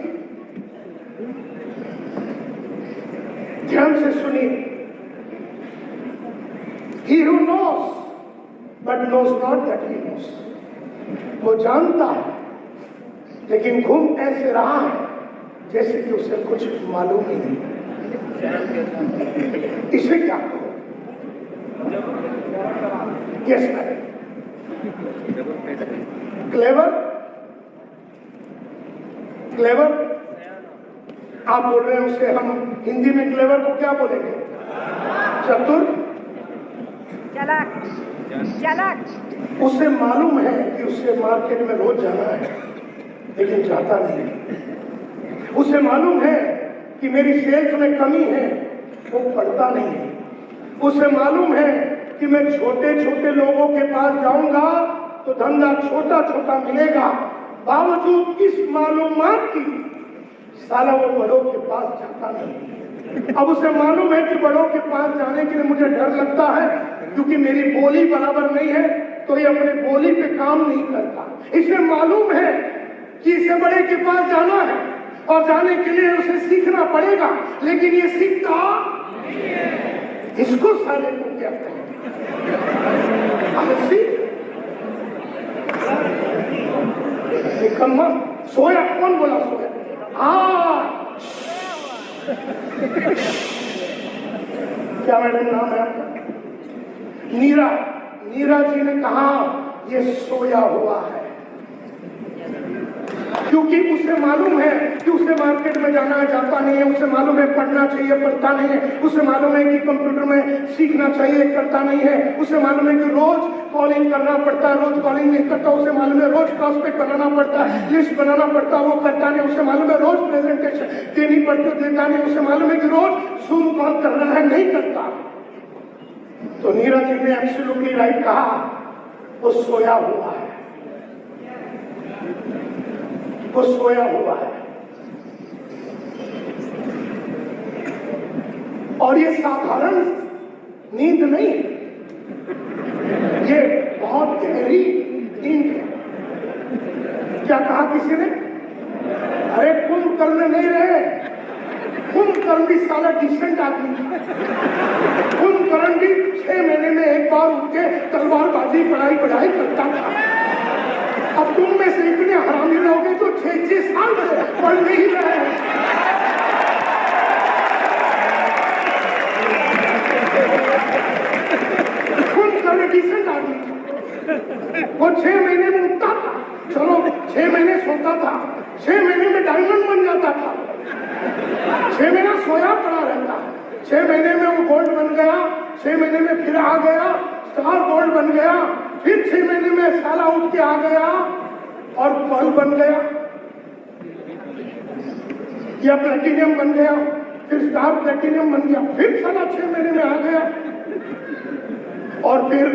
ध्यान से सुनिए। He who knows but knows not that he knows, वो जानता है लेकिन घूम ऐसे रहा है जैसे कि उसे कुछ मालूम ही नहीं। इसे क्या कहो? Yes ma'am, clever. क्लेवर आप बोल रहे हैं, उसे हम हिंदी में क्लेवर को क्या बोलेंगे? चतुर, चालाक, चालाक। उसे मालूम है कि उसे मार्केट में रोज जाना है, लेकिन जाता नहीं। उसे मालूम है कि मेरी सेल्स में कमी है, वो पढ़ता नहीं है। उसे मालूम है कि मैं छोटे छोटे लोगों के पास जाऊंगा तो धंधा छोटा छोटा मिलेगा। बावजूद इस मालूमात की साला वो बड़ों के पास जाता नहीं। अब उसे मालूम है कि बड़ों के पास जाने के लिए मुझे डर लगता है, क्योंकि मेरी बोली बराबर नहीं है, तो ये अपने बोली पे काम नहीं करता। इसे मालूम है कि इसे बड़े के पास जाना है, और जाने के लिए उसे सीखना पड़ेगा, लेकिन ये सीखता इसको साले को क्या कहते हैं? निकम्मा। सोया, कौन बोला सोया? क्या मैडम नाम है आपका? नीरा। नीरा जी ने कहा ये सोया हुआ है, क्योंकि उसे मालूम है कि उसे मार्केट में जाना है, जाता नहीं है। उसे मालूम है पढ़ना चाहिए, पढ़ता नहीं है। उसे मालूम है कि कंप्यूटर में सीखना चाहिए, करता नहीं है। उसे मालूम है कि रोज कॉलिंग करना पड़ता है, रोज कॉलिंग नहीं करता। उसे मालूम है रोज प्रॉस्पेक्ट बनाना पड़ता है, लिस्ट बनाना पड़ता है, वो करता नहीं। उसे मालूम है रोज प्रेजेंटेशन देनी पड़ती है, देता नहीं। उसे मालूम है कि रोज जूम कॉल करना है, नहीं करता। तो नीरज जी ने एब्सोल्युटली राइट कहा, वो सोया हुआ है, वो सोया हुआ है। और ये साधारण नींद नहीं है, ये बहुत गहरी नींद है। क्या कहा किसी ने? अरे कुंभकर्ण नहीं रहे, कुंभकर्ण भी साला डिसेंट आदमी था। कुंभकर्ण भी 6 महीने में एक बार उठ के तलवारबाजी पढ़ाई करता था। अब तुम में से इतने हरामी लोग हैं जो 6 साल से पढ़ नहीं रहे हैं। कुंभकर्ण डिसेंट आदमी था, वो 6 महीने में उठता था, चलो 6 महीने सोता था, 6 महीने में डायमंड बन जाता था। 6 महीना सोया पड़ा रहता, 6 महीने में वो गोल्ड बन गया, 6 महीने में फिर आ गया, स्टार गोल्ड बन गया, फिर 6 महीने में साला उठ के आ गया और पर्ल बन गया या प्लेटिनियम बन गया, फिर स्टार प्लेटिनियम बन गया, फिर साला 6 महीने में आ गया और फिर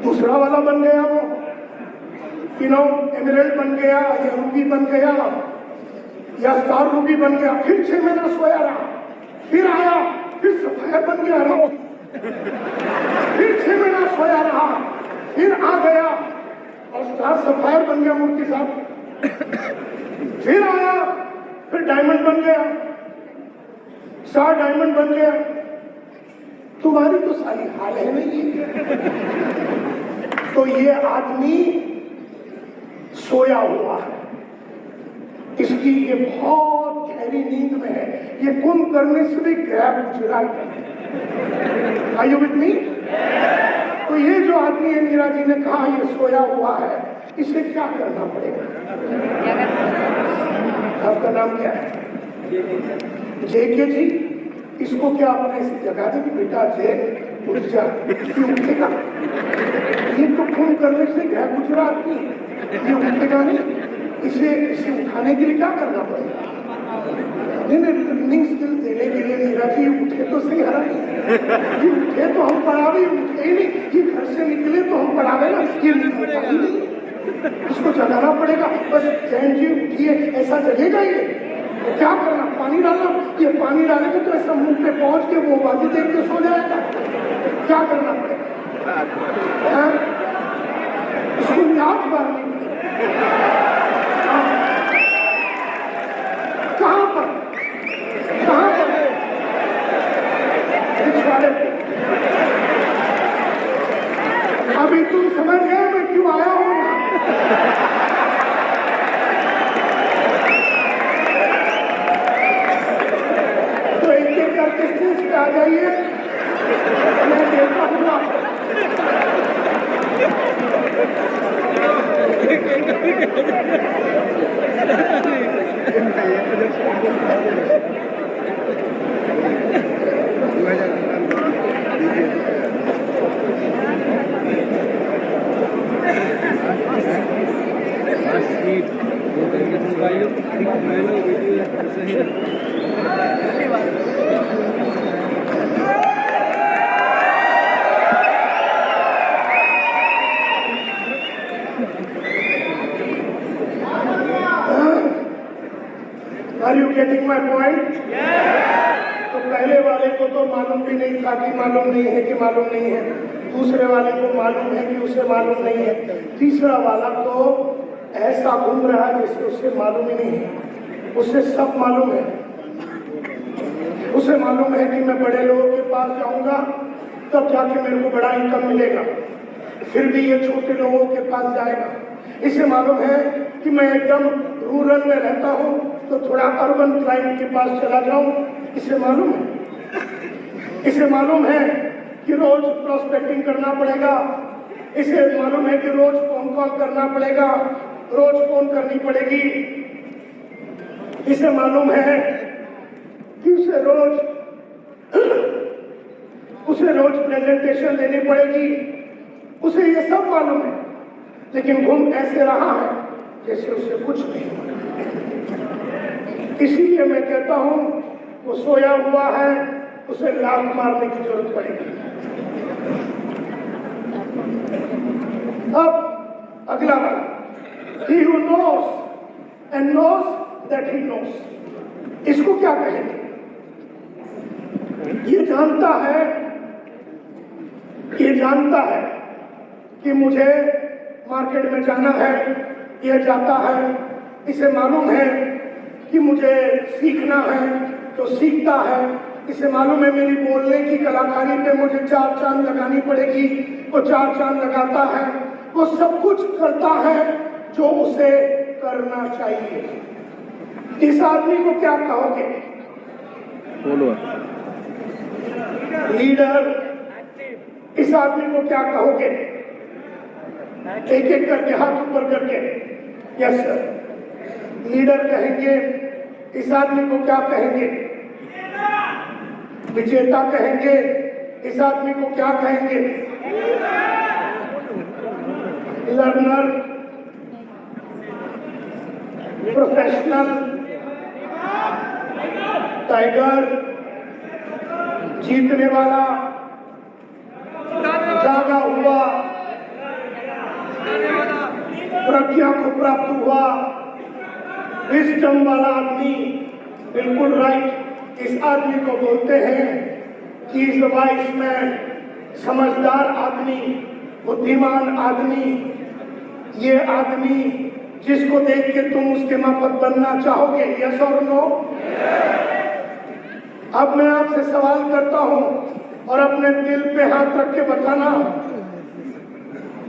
दूसरा वाला बन गया, वो एमराल्ड बन गया या रूबी बन गया या स्टार रूबी बन गया, फिर 6 महीना सोया रहा, फिर आया, फिर सफायर बन गया रहा, फिर 6 महीना सोया रहा, फिर आ गया और स्टार सफायर बन गया मूर्ति साहब, फिर आया, फिर डायमंड बन गया, स्टार डायमंड बन गया। तुम्हारी तो सारी हाल है नहीं है। तो ये आदमी सोया हुआ है, इसकी ये बहुत गहरी नींद में है, ये कुंभकर्ण से भी ग्रह गुजराई है। Are you with me? तो ये जो आदमी है, मीरा जी ने कहा ये सोया हुआ है, इसे क्या करना पड़ेगा? आपका नाम क्या है? जेके जी। इसको क्या अपने ऐसी जगह दे कि बेटा जय उठ जा, ये उठेगा? ये तो खून करने से ग्रह गुजरा आदमी, ये उठेगा नहीं। इसे उठाने के लिए क्या करना पड़ेगा? रनिंग स्किल देने के लिए मीरा जी उठे तो सही, हरा नहीं ये उठे तो हम पढ़ावे, उठे ही नहीं, ये घर से निकले तो हम पढ़ावे ना, ये निकलता ही नहीं, इसको जगाना पड़ेगा। बस जैन जी उठिए, ऐसा जगेगा ये? तो क्या करना? पानी डालना? ये पानी डालेंगे तो ऐसा मुंह पे पहुंच के वो बाजू देख के सो जाएगा। क्या करना पड़ेगा? इसको याद मारनी पड़ेगी। कहाँ पर? कहाँ पर? पिछवाड़े पे। अभी तुम समझ गए मैं क्यों आया हूँ? तो एक करके स्टेज पे आ जाइए, मैं देखता हूँ आपको। Are you getting my point? तो पहले वाले को तो मालूम भी नहीं था कि मालूम नहीं है कि मालूम नहीं है, दूसरे वाले को मालूम है कि उसे मालूम नहीं है, तीसरा वाला तो ऐसा घूम रहा है जैसे उसे मालूम ही नहीं है। उसे सब मालूम है, उसे मालूम है कि मैं बड़े लोगों के पास जाऊंगा तब जाके मेरे को बड़ा इनकम मिलेगा, फिर भी ये छोटे लोगों के पास जाएगा। इसे मालूम है कि मैं एकदम रूरल में रहता हूँ तो थोड़ा अर्बन क्लाइंट के पास चला जाऊं, इसे मालूम है। इसे मालूम है कि रोज प्रोस्पेक्टिंग करना पड़ेगा, इसे मालूम है कि रोज फोन कॉल करना पड़ेगा, रोज फोन करनी पड़ेगी। इसे मालूम है कि उसे रोज प्रेजेंटेशन देनी पड़ेगी, उसे ये सब मालूम है, लेकिन घूम ऐसे रहा है जैसे उसे कुछ नहीं मालूम। इसीलिए मैं कहता हूं वो सोया हुआ है, उसे लात मारने की जरूरत पड़ेगी। अब अगला वाला, he who knows and knows that he knows, इसको क्या कहेंगे? ये जानता है कि मुझे मार्केट में जाना है, यह जाता है, इसे मालूम है कि मुझे सीखना है तो सीखता है, इसे मालूम है मेरी बोलने की कलाकारी पे मुझे 4 चांद लगानी पड़ेगी, वो 4 चांद लगाता है, वो सब कुछ करता है जो उसे करना चाहिए। इस आदमी को क्या कहोगे? लीडर। इस आदमी को क्या कहोगे? एक एक करके हाथ ऊपर करके यस सर। लीडर कहेंगे। इस आदमी को क्या कहेंगे? विजेता कहेंगे। इस आदमी को क्या कहेंगे? लर्नर, प्रोफेशनल, टाइगर, जीतने वाला, जागा हुआ, प्रज्ञा को प्राप्त हुआ, विजडम वाला आदमी। बिल्कुल राइट। इस आदमी को बोलते हैं कि इज वाइस मैन, समझदार आदमी, बुद्धिमान आदमी। ये आदमी जिसको देख के तुम उसके माफक बनना चाहोगे, यस और नो? अब मैं आपसे सवाल करता हूं और अपने दिल पे हाथ रख के बताना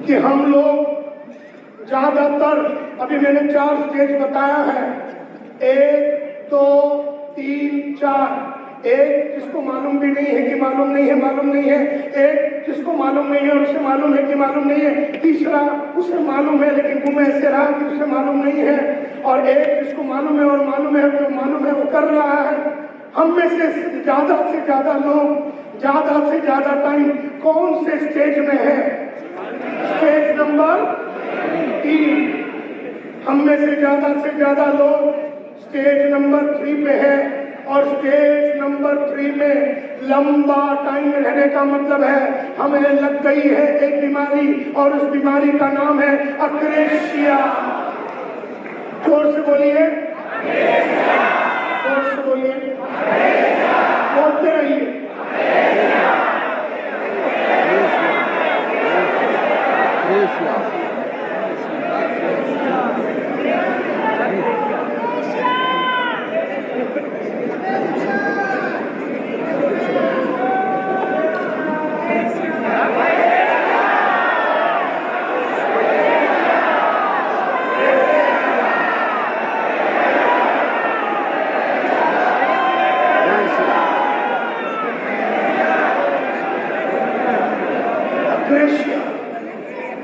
कि हम लोग ज्यादातर, अभी मैंने 4 स्टेज बताया है, 1 2 3 4। एक जिसको मालूम भी नहीं है कि मालूम नहीं है, मालूम नहीं है। एक जिसको मालूम नहीं है और उसे मालूम है कि मालूम नहीं है। तीसरा उसे मालूम है लेकिन वो ऐसे रहा कि उसे मालूम नहीं है। और एक जिसको मालूम है और मालूम है, जो मालूम है वो कर रहा है। हम में से ज्यादा लोग ज्यादा से ज्यादा टाइम कौन से स्टेज में है? Stage number 3। हम में से ज्यादा लोग स्टेज नंबर 3 पे है। और स्टेज नंबर 3 में लंबा टाइम रहने का मतलब है हमें लग गई है एक बीमारी, और उस बीमारी का नाम है अक्रेशिया। जोर से बोलिए, जोर से बोलिए, बोलते रहिए।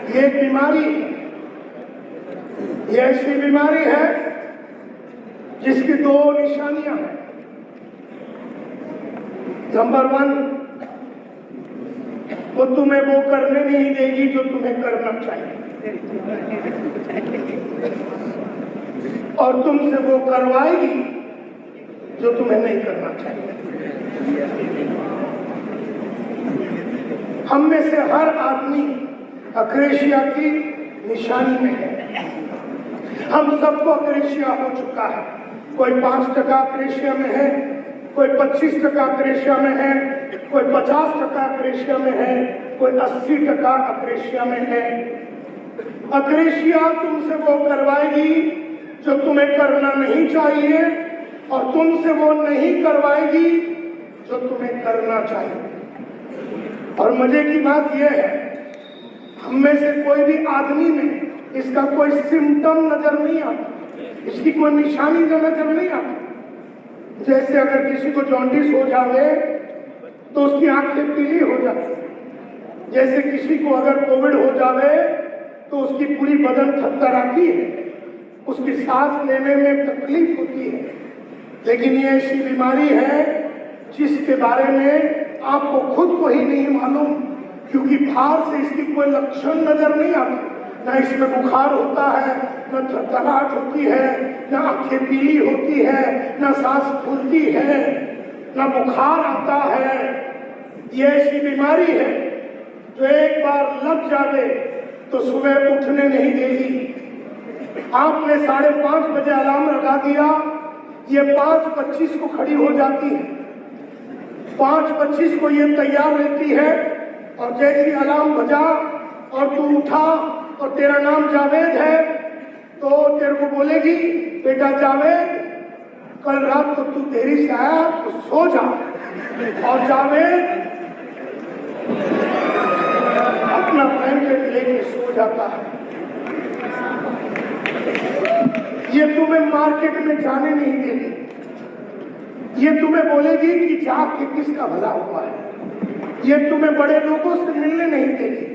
ये एक बीमारी, ये ऐसी बीमारी है जिसकी 2 निशानियां हैं। नंबर 1, वो तुम्हें वो करने नहीं देगी जो तुम्हें करना चाहिए, और तुमसे वो करवाएगी जो तुम्हें नहीं करना चाहिए। हम में से हर आदमी अक्रेशिया की निशानी में है। हम सबको अक्रेशिया हो चुका है। कोई 5% अक्रेशिया में है, कोई 25% अक्रेशिया में है, कोई 50% अक्रेशिया में है, कोई 80% अक्रेशिया में है। अक्रेशिया तुमसे वो करवाएगी जो तुम्हें करना नहीं चाहिए, और तुमसे वो नहीं करवाएगी जो तुम्हें करना चाहिए। और मजे की बात यह है, हम में से कोई भी आदमी में इसका कोई सिम्टम नजर नहीं आता, इसकी कोई निशानी नजर नहीं आती। जैसे अगर किसी को जॉन्डिस हो जावे तो उसकी आंखें पीली हो जाती। जैसे किसी को अगर कोविड हो जावे तो उसकी पूरी बदन थरथराती है, उसकी सांस लेने में तकलीफ होती है। लेकिन ये ऐसी बीमारी है जिसके बारे में आपको खुद को ही नहीं मालूम, क्योंकि बाहर से इसकी कोई लक्षण नजर नहीं आते। ना इसमें बुखार होता है, न थरथराहट होती है, न आंखें पीली होती है, न सांस फूलती है, न बुखार आता है। ये ऐसी बीमारी है जो एक बार लग जावे तो सुबह उठने नहीं देगी। आपने 5:30 बजे अलार्म लगा दिया, ये 5:25 को खड़ी हो जाती है। 5:25 को ये तैयार रहती है, और जैसी अलार्म बजा और तू उठा और तेरा नाम जावेद है, तो तेरे को बोलेगी बेटा जावेद कल रात को तू देरी से आया तो सो जा, और जावेद अपना ब्लैंकेट लेके सो जाता है। ये तुम्हें मार्केट में जाने नहीं देगी, ये तुम्हें बोलेगी कि जाके किसका भला हुआ है, ये तुम्हें बड़े लोगों से मिलने नहीं देगी,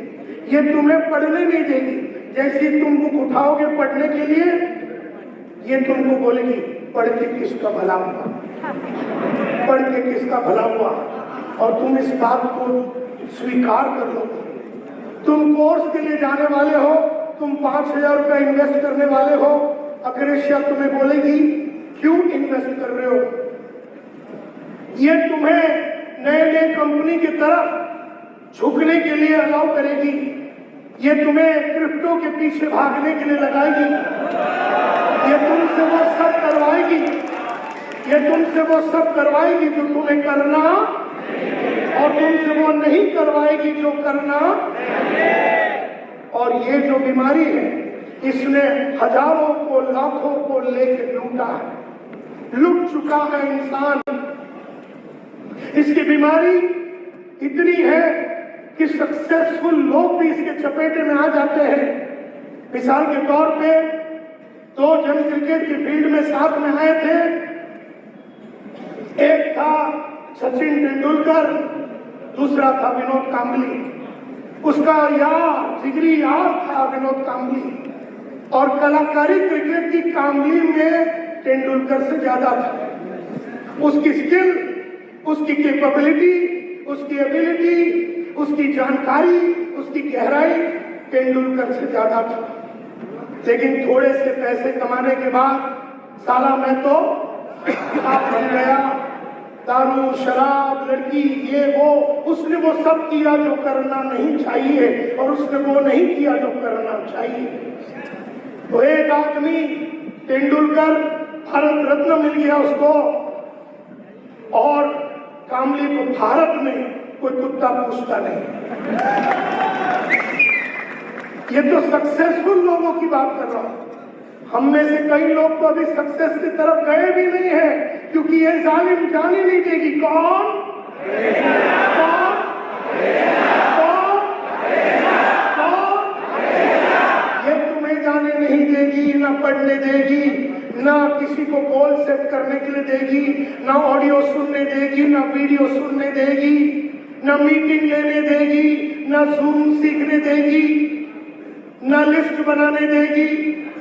ये तुम्हें पढ़ने नहीं देगी। जैसे तुम बुक उठाओगे पढ़ने के लिए, ये तुमको बोलेगी पढ़ के किसका भला हुआ, पढ़ के किसका भला हुआ, और तुम इस बात को स्वीकार कर लो। तुम कोर्स के लिए जाने वाले हो, तुम 5,000 रुपया इन्वेस्ट करने वाले हो, अक्रेशिया तुम्हें बोलेगी क्यों इन्वेस्ट कर रहे हो। ये तुम्हें नए नए कंपनी की तरफ झुकने के लिए अलाउ करेगी, ये तुम्हें क्रिप्टो के पीछे भागने के लिए लगाएगी, ये तुमसे वो सब करवाएगी, ये तुमसे वो सब करवाएगी जो तुम्हें करना, और तुमसे वो नहीं करवाएगी जो करना। और ये जो बीमारी है इसने हजारों को लाखों को लेकर लूटा है, लूट चुका है इंसान। इसकी बीमारी इतनी है कि सक्सेसफुल लोग भी इसके चपेटे में आ जाते हैं। मिसाल के तौर पे 2 जन क्रिकेट की फील्ड में साथ में आए थे, एक था सचिन तेंदुलकर, दूसरा था विनोद कांबली। उसका यार जिगरी यार था विनोद कांबली, और कलाकारी क्रिकेट की कांबली में तेंदुलकर से ज्यादा था। उसकी स्किल, उसकी कैपेबिलिटी, उसकी एबिलिटी, उसकी जानकारी, उसकी गहराई तेंदुलकर से ज्यादा था। लेकिन थोड़े से पैसे कमाने के बाद साला मैं तो आप बन गया, दारू शराब लड़की ये वो, उसने वो सब किया जो करना नहीं चाहिए, और उसने वो नहीं किया जो करना चाहिए। तो एक आदमी तेंदुलकर भारत रत्न मिल गया उसको, और कामली को भारत में कोई कुत्ता पूछता नहीं। ये तो सक्सेसफुल लोगों की बात कर रहा हूं। हम में से कई लोग तो अभी सक्सेस की तरफ गए भी नहीं है, क्योंकि ये जालिम जाने नहीं देगी। कौन कौन कौन कौन? ये तुम्हें जाने नहीं देगी, ना पढ़ने देगी, ना किसी को कॉल सेट करने के लिए देगी, ना ऑडियो सुनने देगी, ना वीडियो सुनने देगी, ना मीटिंग लेने देगी, ना जूम सीखने देगी, ना लिस्ट बनाने देगी,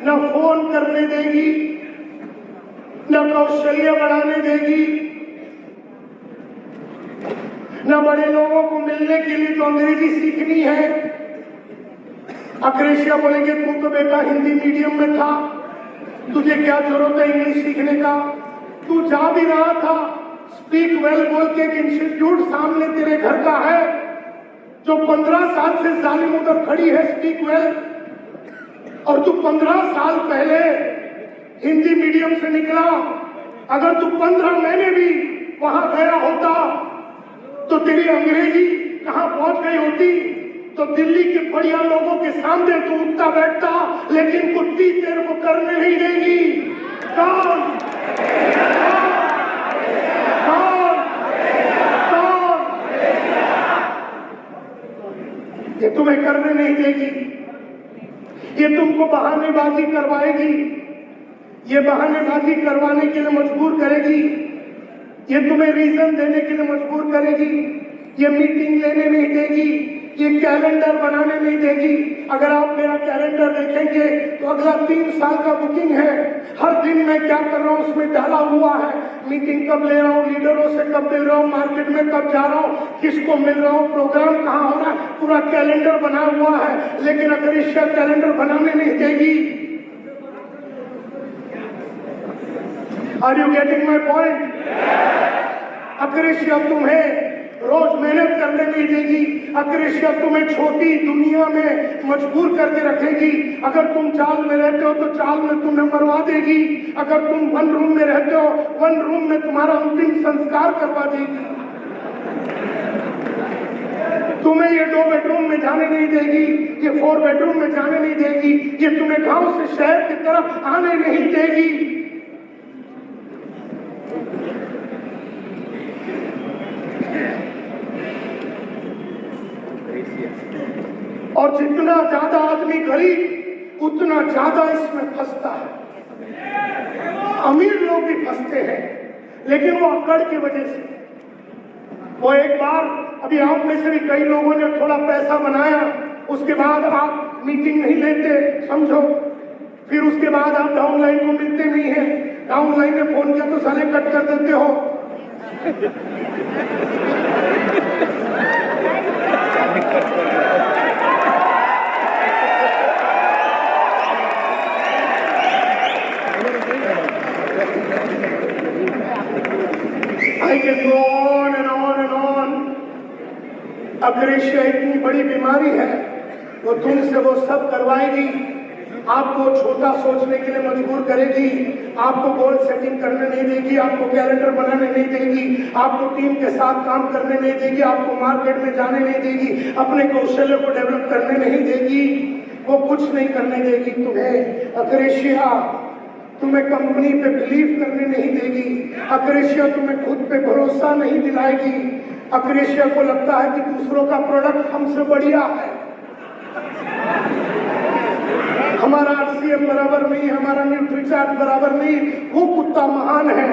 ना फोन करने देगी, ना कौशल्य बढ़ाने देगी, ना बड़े लोगों को मिलने के लिए तो अंग्रेजी सीखनी है। अक्रेशिया बोलेंगे तू तो बेटा हिंदी मीडियम में था, तुझे क्या जरूरत है इंग्लिश सीखने का, तू जा भी रहा था। स्पीक वेल बोल के एक इंस्टीट्यूट सामने तेरे घर का है, जो 15 साल से जालिम उधर खड़ी है स्पीक वेल, और तू 15 साल पहले हिंदी मीडियम से निकला। अगर तू 15 महीने भी वहां गया होता तो तेरी अंग्रेजी कहां पहुंच गई होती। तो दिल्ली के बढ़िया लोगों के सामने तू उठता बैठता, लेकिन कुत्ती तेरे को करने नहीं देगी। कौन कौन कौन? ये तुम्हें करने नहीं देगी, ये तुमको बहानेबाजी करवाएगी, ये बहानेबाजी करवाने के लिए मजबूर करेगी, ये तुम्हें रीजन देने के लिए मजबूर करेगी, ये मीटिंग लेने नहीं देगी, ये कैलेंडर बनाने नहीं देगी। अगर आप मेरा कैलेंडर देखेंगे तो अगला 3 साल का बुकिंग है, हर दिन मैं क्या कर रहा हूँ उसमें डाला हुआ है। मीटिंग कब ले रहा हूँ, लीडरों से कब मिल रहा हूँ, मार्केट में कब जा रहा हूँ, किसको मिल रहा हूँ, प्रोग्राम कहाँ हो रहा है, पूरा कैलेंडर बना हुआ है। लेकिन अगर इसका कैलेंडर बनाने नहीं देगी, are you getting my point? Akrasia तुम्हें रोज मेहनत करने नहीं देगी, अक्रेशिया तुम्हें छोटी दुनिया में मजबूर करके रखेगी। अगर तुम चाल में रहते हो तो चाल में तुम्हें मरवा देगी, अगर तुम 1 रूम में रहते हो 1 रूम में तुम्हारा अंतिम संस्कार करवा देगी। तुम्हें ये 2 बेडरूम में जाने नहीं देगी, ये 4 बेडरूम में जाने नहीं देगी, ये तुम्हें गांव से शहर की तरफ आने नहीं देगी। और जितना ज्यादा आदमी गरीब उतना ज्यादा इसमें फंसता है। अमीर लोग भी फंसते हैं, लेकिन वो अकड़ की वजह से। वो एक बार, अभी आप में से भी कई लोगों ने थोड़ा पैसा बनाया, उसके बाद आप मीटिंग नहीं लेते, समझो, फिर उसके बाद आप डाउनलाइन को मिलते नहीं है, डाउनलाइन में फोन किया तो साले कट कर देते हो। I can go on and on and on. अग्रेशिया इतनी बड़ी बीमारी है, वो तुमसे वो सब करवाएगी, आपको छोटा सोचने के लिए मजबूर करेगी, आपको गोल सेटिंग करने नहीं देगी, आपको कैलेंडर बनाने नहीं देगी, आपको टीम के साथ काम करने नहीं देगी, आपको मार्केट में जाने नहीं देगी, अपने कौशल्य को डेवलप करने नहीं देगी, वो कुछ नहीं करने देगी तुम्हें। अग्रेशिया तुम्हें कंपनी पे बिलीव करने नहीं देगी, अग्रेशिया तुम्हें खुद पे भरोसा नहीं दिलाएगी, अग्रेशिया को लगता है कि दूसरों का प्रोडक्ट हमसे बढ़िया है, हमारा RCM बराबर नहीं, हमारा न्यूट्रीचार्ज बराबर नहीं, वो कुत्ता महान है,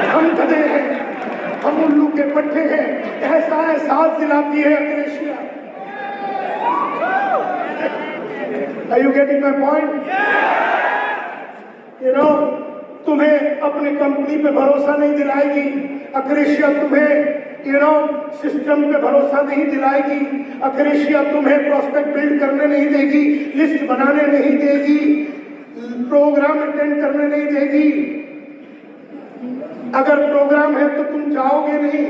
हम गधे हैं, हम उल्लू के पट्टे हैं, ऐसा एहसास दिलाती है अग्रेशिया। Are you getting my point? You know, तुम्हें अपनी कंपनी पे भरोसा नहीं दिलाएगी, अग्रेशिया तुम्हें सिस्टम पे भरोसा नहीं दिलाएगी, अग्रेशिया तुम्हें प्रोस्पेक्ट बिल्ड करने नहीं देगी, लिस्ट बनाने नहीं देगी, प्रोग्राम अटेंड करने नहीं देगी। अगर प्रोग्राम है तो तुम जाओगे नहीं,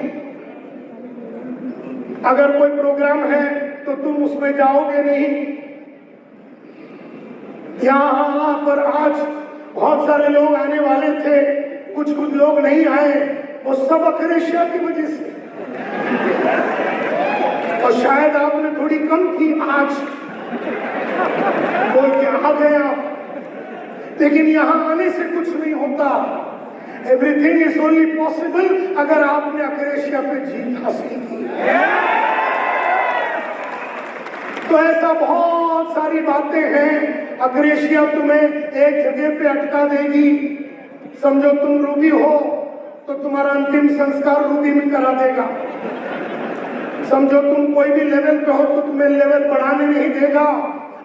अगर कोई प्रोग्राम है तो तुम उसमें जाओगे नहीं। यहाँ पर आज बहुत सारे लोग आने वाले थे, कुछ लोग नहीं आए, वो सब अग्रेशिया की वजह से। और शायद आपने थोड़ी कम थी आज बोल के आ गए आप, लेकिन यहाँ आने से कुछ नहीं होता। एवरीथिंग इज ओनली पॉसिबल अगर आपने अग्रेशिया पे जीत हासिल की। तो ऐसा बहुत सारी बातें हैं, अग्रेशिया तुम्हें एक जगह पे अटका देगी। समझो तुम रूबी हो तो तुम्हारा अंतिम संस्कार रूबी में करा देगा, समझो तुम कोई भी लेवल पे हो तो तुम्हें लेवल बढ़ाने नहीं देगा।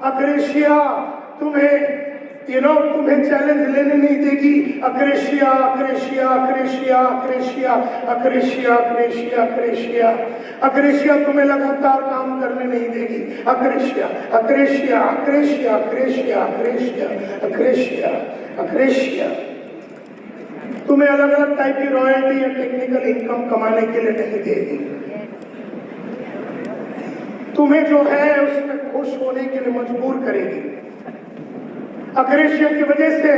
अग्रेशिया तुम्हें तुम्हें चैलेंज लेने नहीं देगी। अग्रेशिया अग्रेशिया अग्रेशिया अग्रेशिया अग्रेशिया अग्रेशिया अग्रेशिया अग्रेशिया तुम्हें लगातार काम करने नहीं देगी। अग्रेशिया अग्रेशिया अग्रेशिया अग्रेशिया अग्रेशिया अग्रेशिया अग्रेशिया तुम्हें अलग अलग टाइप की रॉयल्टी या टेक्निकल इनकम कमाने के लिए नहीं देगी। तुम्हें जो है उसमें खुश होने के लिए मजबूर करेगी। अग्रेशिया की वजह से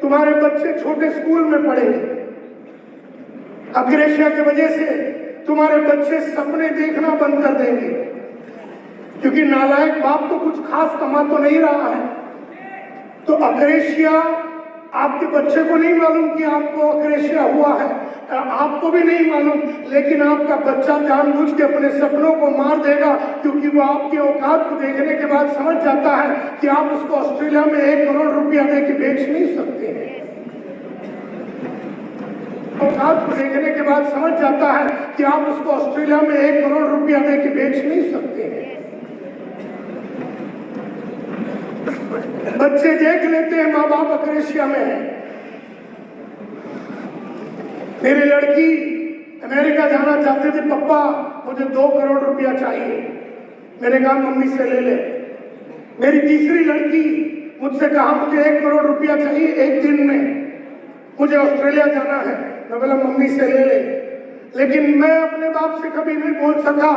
तुम्हारे बच्चे छोटे स्कूल में पढ़ेंगे। अग्रेशिया की वजह से तुम्हारे बच्चे सपने देखना बंद कर देंगे, क्योंकि नालायक बाप तो कुछ खास कमा तो नहीं रहा है। तो अग्रेशिया आपके बच्चे को नहीं मालूम कि आपको अग्रेशिया हुआ है, आपको भी नहीं मालूम, लेकिन आपका बच्चा जानबूझ के अपने सपनों को मार देगा, क्योंकि वो आपके औकात को देखने के बाद समझ जाता है कि आप उसको ऑस्ट्रेलिया में 1 करोड़ रुपया दे के बेच नहीं सकते हैं। औकात को देखने के बाद समझ जाता है कि आप उसको ऑस्ट्रेलिया में 1 करोड़ रुपया दे के बेच नहीं सकते हैं। बच्चे देख लेते हैं माँ बाप अग्रेशिया में है। मेरी लड़की अमेरिका जाना चाहते थे, पप्पा मुझे 2 करोड़ रुपया चाहिए। मैंने कहा मम्मी से ले ले। मेरी तीसरी लड़की मुझसे कहा मुझे 1 करोड़ रुपया चाहिए 1 दिन में, मुझे ऑस्ट्रेलिया जाना है। मैं बोला मम्मी से ले ले। लेकिन मैं अपने बाप से कभी नहीं बोल सका,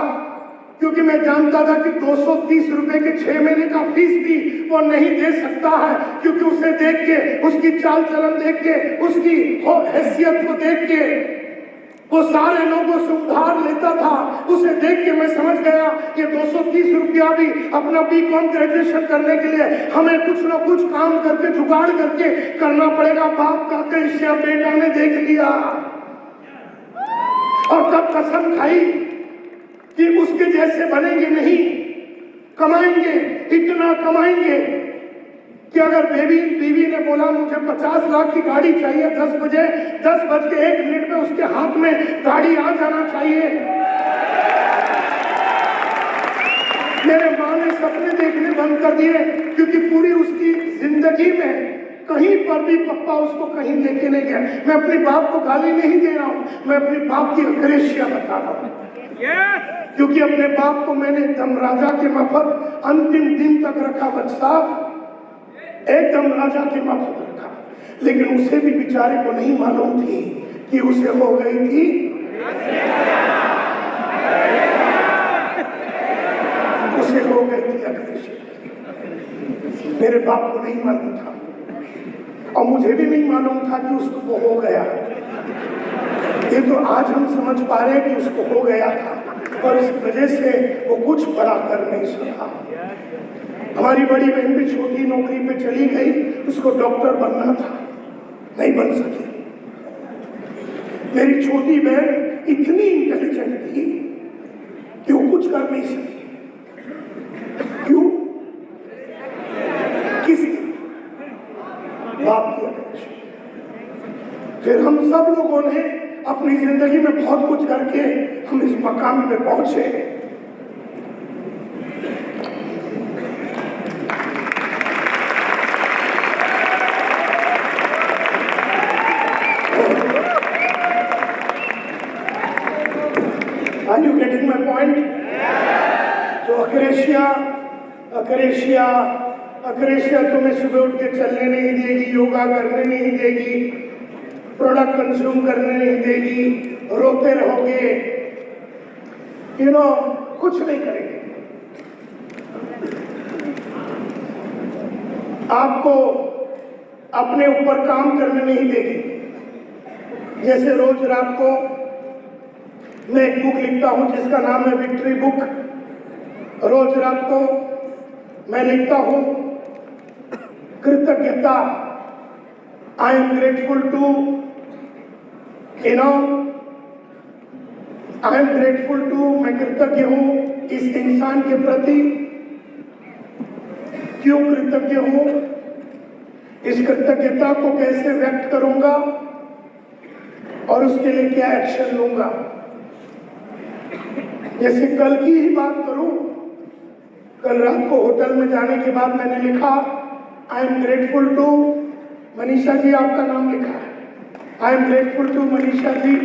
क्योंकि मैं जानता था कि 230 रुपए के 6 महीने का फीस भी वो नहीं दे सकता है, क्योंकि उसे देख के, उसकी चाल चलन देख के, उसकी हैसियत को देख के वो सारे लोगों से उधार लेता था। उसे देख के मैं समझ गया कि 230 रुपया भी अपना B.Com ग्रेजुएशन करने के लिए हमें कुछ ना कुछ काम करके जुगाड़ करके करना पड़ेगा। बाप का कलेशिया बेटा ने देख लिया और तब कसम खाई कि उसके जैसे बनेंगे नहीं, कमाएंगे, इतना कमाएंगे कि अगर बीवी ने बोला मुझे 50 लाख की गाड़ी चाहिए 10 बजे, 10:01 में उसके हाथ में गाड़ी आ जाना चाहिए। मेरे माँ ने सपने देखने बंद कर दिए क्योंकि पूरी उसकी जिंदगी में कहीं पर भी पप्पा उसको कहीं लेके नहीं गया। मैं अपने बाप को गाली नहीं दे रहा हूँ, मैं अपने बाप की अग्रेसिया बता रहा हूँ। क्योंकि अपने बाप को मैंने एकदम राजा के माफक अंतिम दिन तक रखा, बच्चा एकदम राजा के माफक रखा। लेकिन उसे भी बेचारे को नहीं मालूम थी कि उसे हो गई थी उसे हो गई थी अग्रेसिया। मेरे बाप को नहीं मालूम था और मुझे भी नहीं मालूम था कि उसको वो हो गया। ये तो आज हम समझ पा रहे हैं कि उसको हो गया था और इस वजह से वो कुछ बड़ा कर नहीं सका। हमारी बड़ी बहन भी छोटी नौकरी पे चली गई, उसको डॉक्टर बनना था, नहीं बन सकी। मेरी छोटी बहन इतनी इंटेलिजेंट थी कि वो कुछ कर नहीं सकी। क्यों? किसी बाप की अपेक्षा। फिर हम सब लोगों ने अपनी जिंदगी में बहुत कुछ करके हम इस मकाम पे पहुंचे। Are you getting my point? तो अक्रेशिया तुम्हें सुबह उठ के चलने नहीं देगी, योगा करने नहीं देगी, प्रोडक्ट कंज्यूम करने नहीं देगी, रोते रहोगे, कुछ नहीं करेंगे। आपको अपने ऊपर काम करने नहीं देगी। जैसे रोज रात को मैं एक बुक लिखता हूं जिसका नाम है विक्ट्री बुक। रोज रात को मैं लिखता हूं कृतज्ञता। I am grateful to I am grateful to, मैं कृतज्ञ हूं इस इंसान के प्रति। क्यों कृतज्ञ हूं? इस कृतज्ञता को कैसे व्यक्त करूंगा और उसके लिए क्या एक्शन लूंगा। जैसे कल की ही बात करूं, कल रात को होटल में जाने के बाद मैंने लिखा I am grateful to Manisha ji, आपका नाम लिखा है। I am grateful to Manisha ji,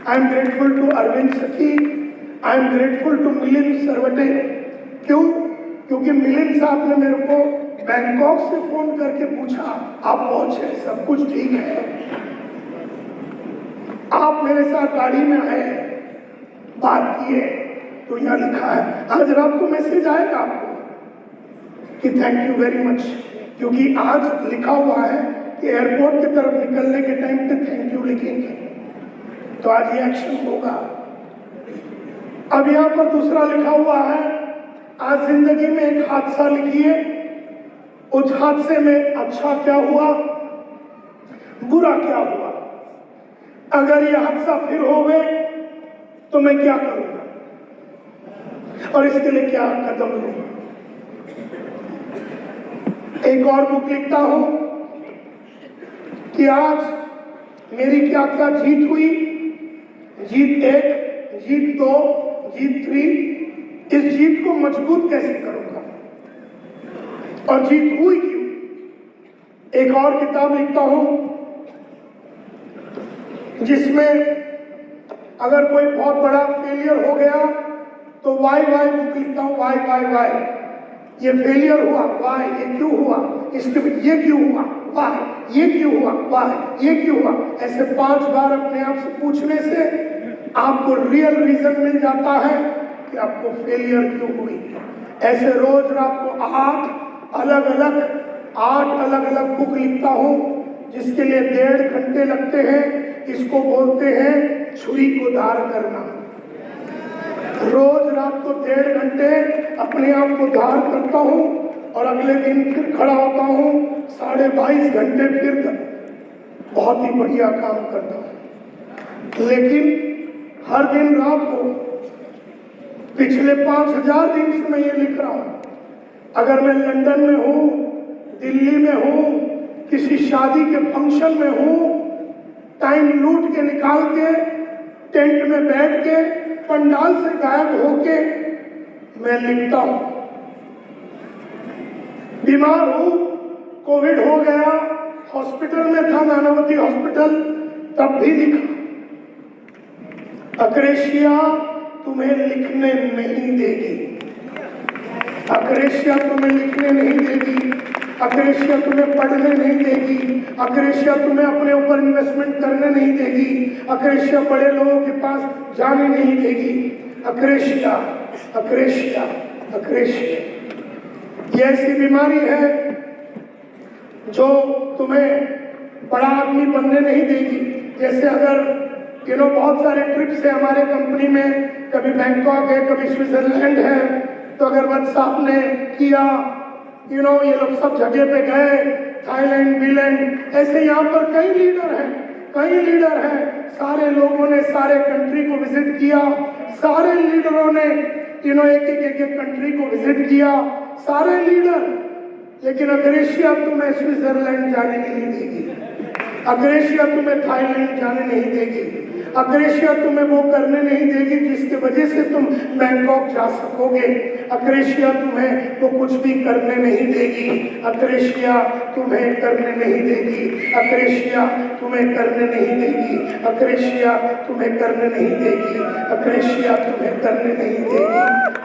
I am grateful to Arvind Sakhi, I am grateful to Milind Sarwate. क्यों? क्योंकि मिलिंद साहब ने मेरे को बैंकॉक से फोन करके पूछा आप पहुंचे, सब कुछ ठीक है, आप मेरे साथ गाड़ी में आए, बात किए, तो यहाँ लिखा है। आज रात को मैसेज आएगा आपको कि थैंक यू वेरी मच, क्योंकि आज लिखा हुआ है कि एयरपोर्ट की तरफ निकलने के टाइम पे थैंक यू लिखेंगे, तो आज ये एक्शन होगा। अब यहाँ पर दूसरा लिखा हुआ है आज जिंदगी में एक हादसा लिखिए, उस हादसे में अच्छा क्या हुआ, बुरा क्या हुआ। अगर ये हादसा फिर हो गए तो मैं क्या करूंगा और इसके लिए क्या कदम लूंगा। एक और बुक लिखता हूं कि आज मेरी क्या क्या जीत हुई, जीत 1, जीत 2, जीत 3, इस जीत को मजबूत कैसे करूंगा और जीत हुई क्यों। एक और किताब लिखता हूं जिसमें अगर कोई बहुत बड़ा फेलियर हो गया तो वाई बुक लिखता हूं, वाई ये फेलियर हुआ, वाई ये क्यों हुआ, इसके ये क्यों हुआ, वाई ये क्यों हुआ, वाई ये क्यों हुआ। ऐसे 5 बार अपने आप से पूछने से आपको रियल रीजन मिल जाता है कि आपको फेलियर क्यों हुई। ऐसे रोज रात को 8 अलग अलग बुक लिखता हूं जिसके लिए 1.5 घंटे लगते हैं। इसको बोलते हैं छुरी को धार करना। रोज रात को 1.5 घंटे अपने आप को धार करता हूँ और अगले दिन फिर खड़ा होता हूँ 22.5 घंटे फिर बहुत ही बढ़िया काम करता हूँ। लेकिन हर दिन रात को पिछले 5000 दिन से मैं ये लिख रहा हूँ, अगर मैं लंदन में हूँ, दिल्ली में हूँ, किसी शादी के फंक्शन में हूँ, टाइम लूट के निकाल के टेंट में बैठ के पंडाल से गायब होके मैं लिखता हूँ। बीमार हूँ, कोविड हो गया, हॉस्पिटल में था, नानावती हॉस्पिटल, तब भी लिखा। अक्रेशिया तुम्हें लिखने नहीं देगी, अक्रेशिया तुम्हें लिखने नहीं देगी, अक्रेशिया तुम्हें पढ़ने नहीं देगी, अक्रेशिया तुम्हें अपने ऊपर इन्वेस्टमेंट करने नहीं देगी, अक्रेशिया बड़े लोगों के पास जाने नहीं देगी। अक्रेशिया, अक्रेशिया, अक्रेशिया ये ऐसी बीमारी है जो तुम्हें बड़ा आदमी बनने नहीं देगी। जैसे अगर बहुत सारे ट्रिप्स है हमारे कंपनी में, कभी बैंकॉक है, कभी स्विट्जरलैंड है, तो अगर व्हाट्सएप ने किया, ये लोग सब जगह पे गए, थाईलैंड, बीलैंड, ऐसे यहाँ पर कई लीडर हैं, सारे लोगों ने सारे कंट्री को विजिट किया, सारे लीडरों ने एक कंट्री को विजिट किया, सारे लीडर। लेकिन अक्रेशिया तुम्हें स्विट्जरलैंड जाने नहीं देगी, अक्रेशिया तुम्हें थाईलैंड जाने नहीं देगी, अक्रेशिया तुम्हें वो करने नहीं देगी जिसकी वजह से तुम बैंकॉक जा सकोगे। अक्रेशिया तुम्हें वो कुछ भी करने नहीं देगी, अक्रेशिया तुम्हें करने नहीं देगी, अक्रेशिया तुम्हें करने नहीं देगी, अक्रेशिया तुम्हें करने नहीं देगी, अक्रेशिया तुम्हें करने नहीं देगी,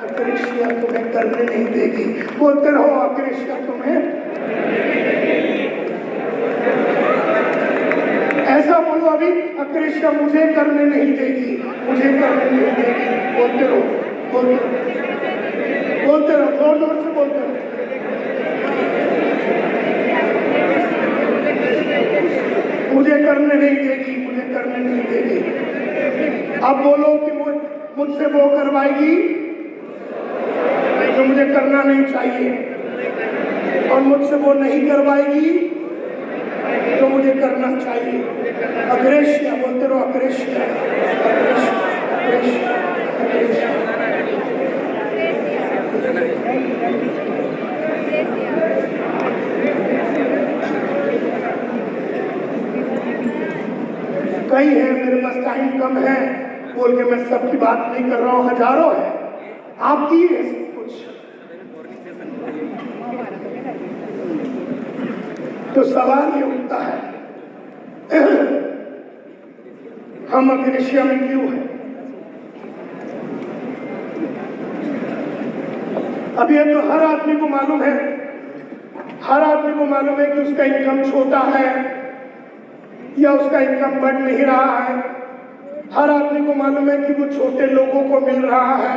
अक्रेशिया तुम्हें करने नहीं देगी। बोलते रहो, अक्रेशिया तुम्हें। ऐसा बोलो अभी, अक्रेशिया मुझे करने नहीं देगी, मुझे करने नहीं देगी। बोलते रहो, बोलते रहो, जोर जोर से बोलते रहो। मुझे करने नहीं देगी, मुझे करने नहीं देगी। अब बोलो कि मुझसे वो करवाएगी जो मुझे करना नहीं चाहिए, और मुझसे वो नहीं करवाएगी जो मुझे करना चाहिए। अक्रेशिया, बोलते रहो, अक्रेशिया, अक्रेशिया, अक्रेशिया, अक्रेशिया। कई है, मेरे पास टाइम कम है बोल के मैं सबकी बात नहीं कर रहा हूँ, हजारों है, आपकी है सब कुछ। तो सवाल ये उठता है, हम अक्रेशिया में क्यों हैं? अब ये तो हर आदमी को मालूम है, हर आदमी को मालूम है कि उसका इनकम छोटा है या उसका इनकम बढ़ नहीं रहा है। हर आदमी को मालूम है कि वो छोटे लोगों को मिल रहा है।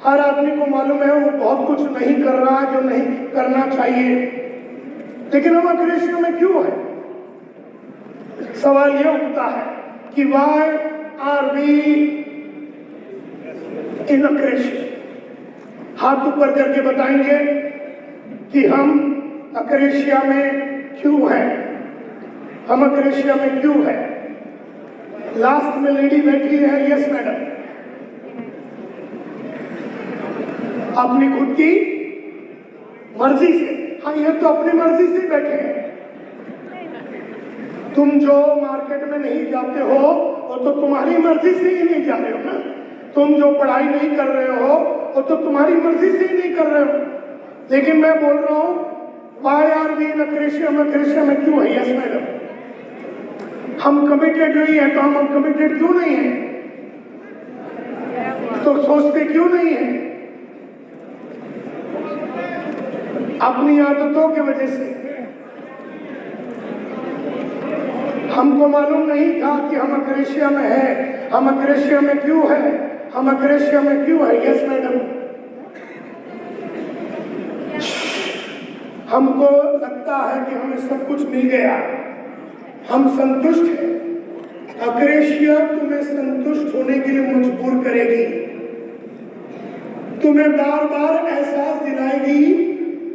हर आदमी को मालूम है वो बहुत कुछ नहीं कर रहा है जो नहीं करना चाहिए। लेकिन हम अक्रेशिया में क्यों है? सवाल ये उठता है कि why are we in अक्रेशिया? हाथ ऊपर करके बताएंगे कि हम अक्रेशिया में क्यों हैं, हम अक्रेशिया में क्यों हैं। लास्ट में लेडी बैठी है, यस मैडम, अपनी खुद की मर्जी से। हाँ, ये तो अपनी मर्जी से बैठे हैं। तुम जो मार्केट में नहीं जाते हो वो तो तुम्हारी मर्जी से ही नहीं जा रहे हो ना। तुम जो पढ़ाई नहीं कर रहे हो वो तो तुम्हारी मर्जी से ही नहीं कर रहे हो। लेकिन मैं बोल रहा हूँ, why are we in अक्रेशिया में? अक्रेशिया में क्यों है? यस मैडम, हम कमिटेड नहीं है तो हम कमिटेड क्यों नहीं है? तो सोचते क्यों नहीं है? अपनी आदतों की वजह से। हमको मालूम नहीं था कि हम अक्रेशिया में है। हम अक्रेशिया में क्यों है? हम अक्रेशिया में क्यों है? यस मैडम, हमको लगता है कि हमें सब कुछ मिल गया, हम संतुष्ट हैं। अक्रेशिया तुम्हें संतुष्ट होने के लिए मजबूर करेगी, तुम्हें बार बार एहसास दिलाएगी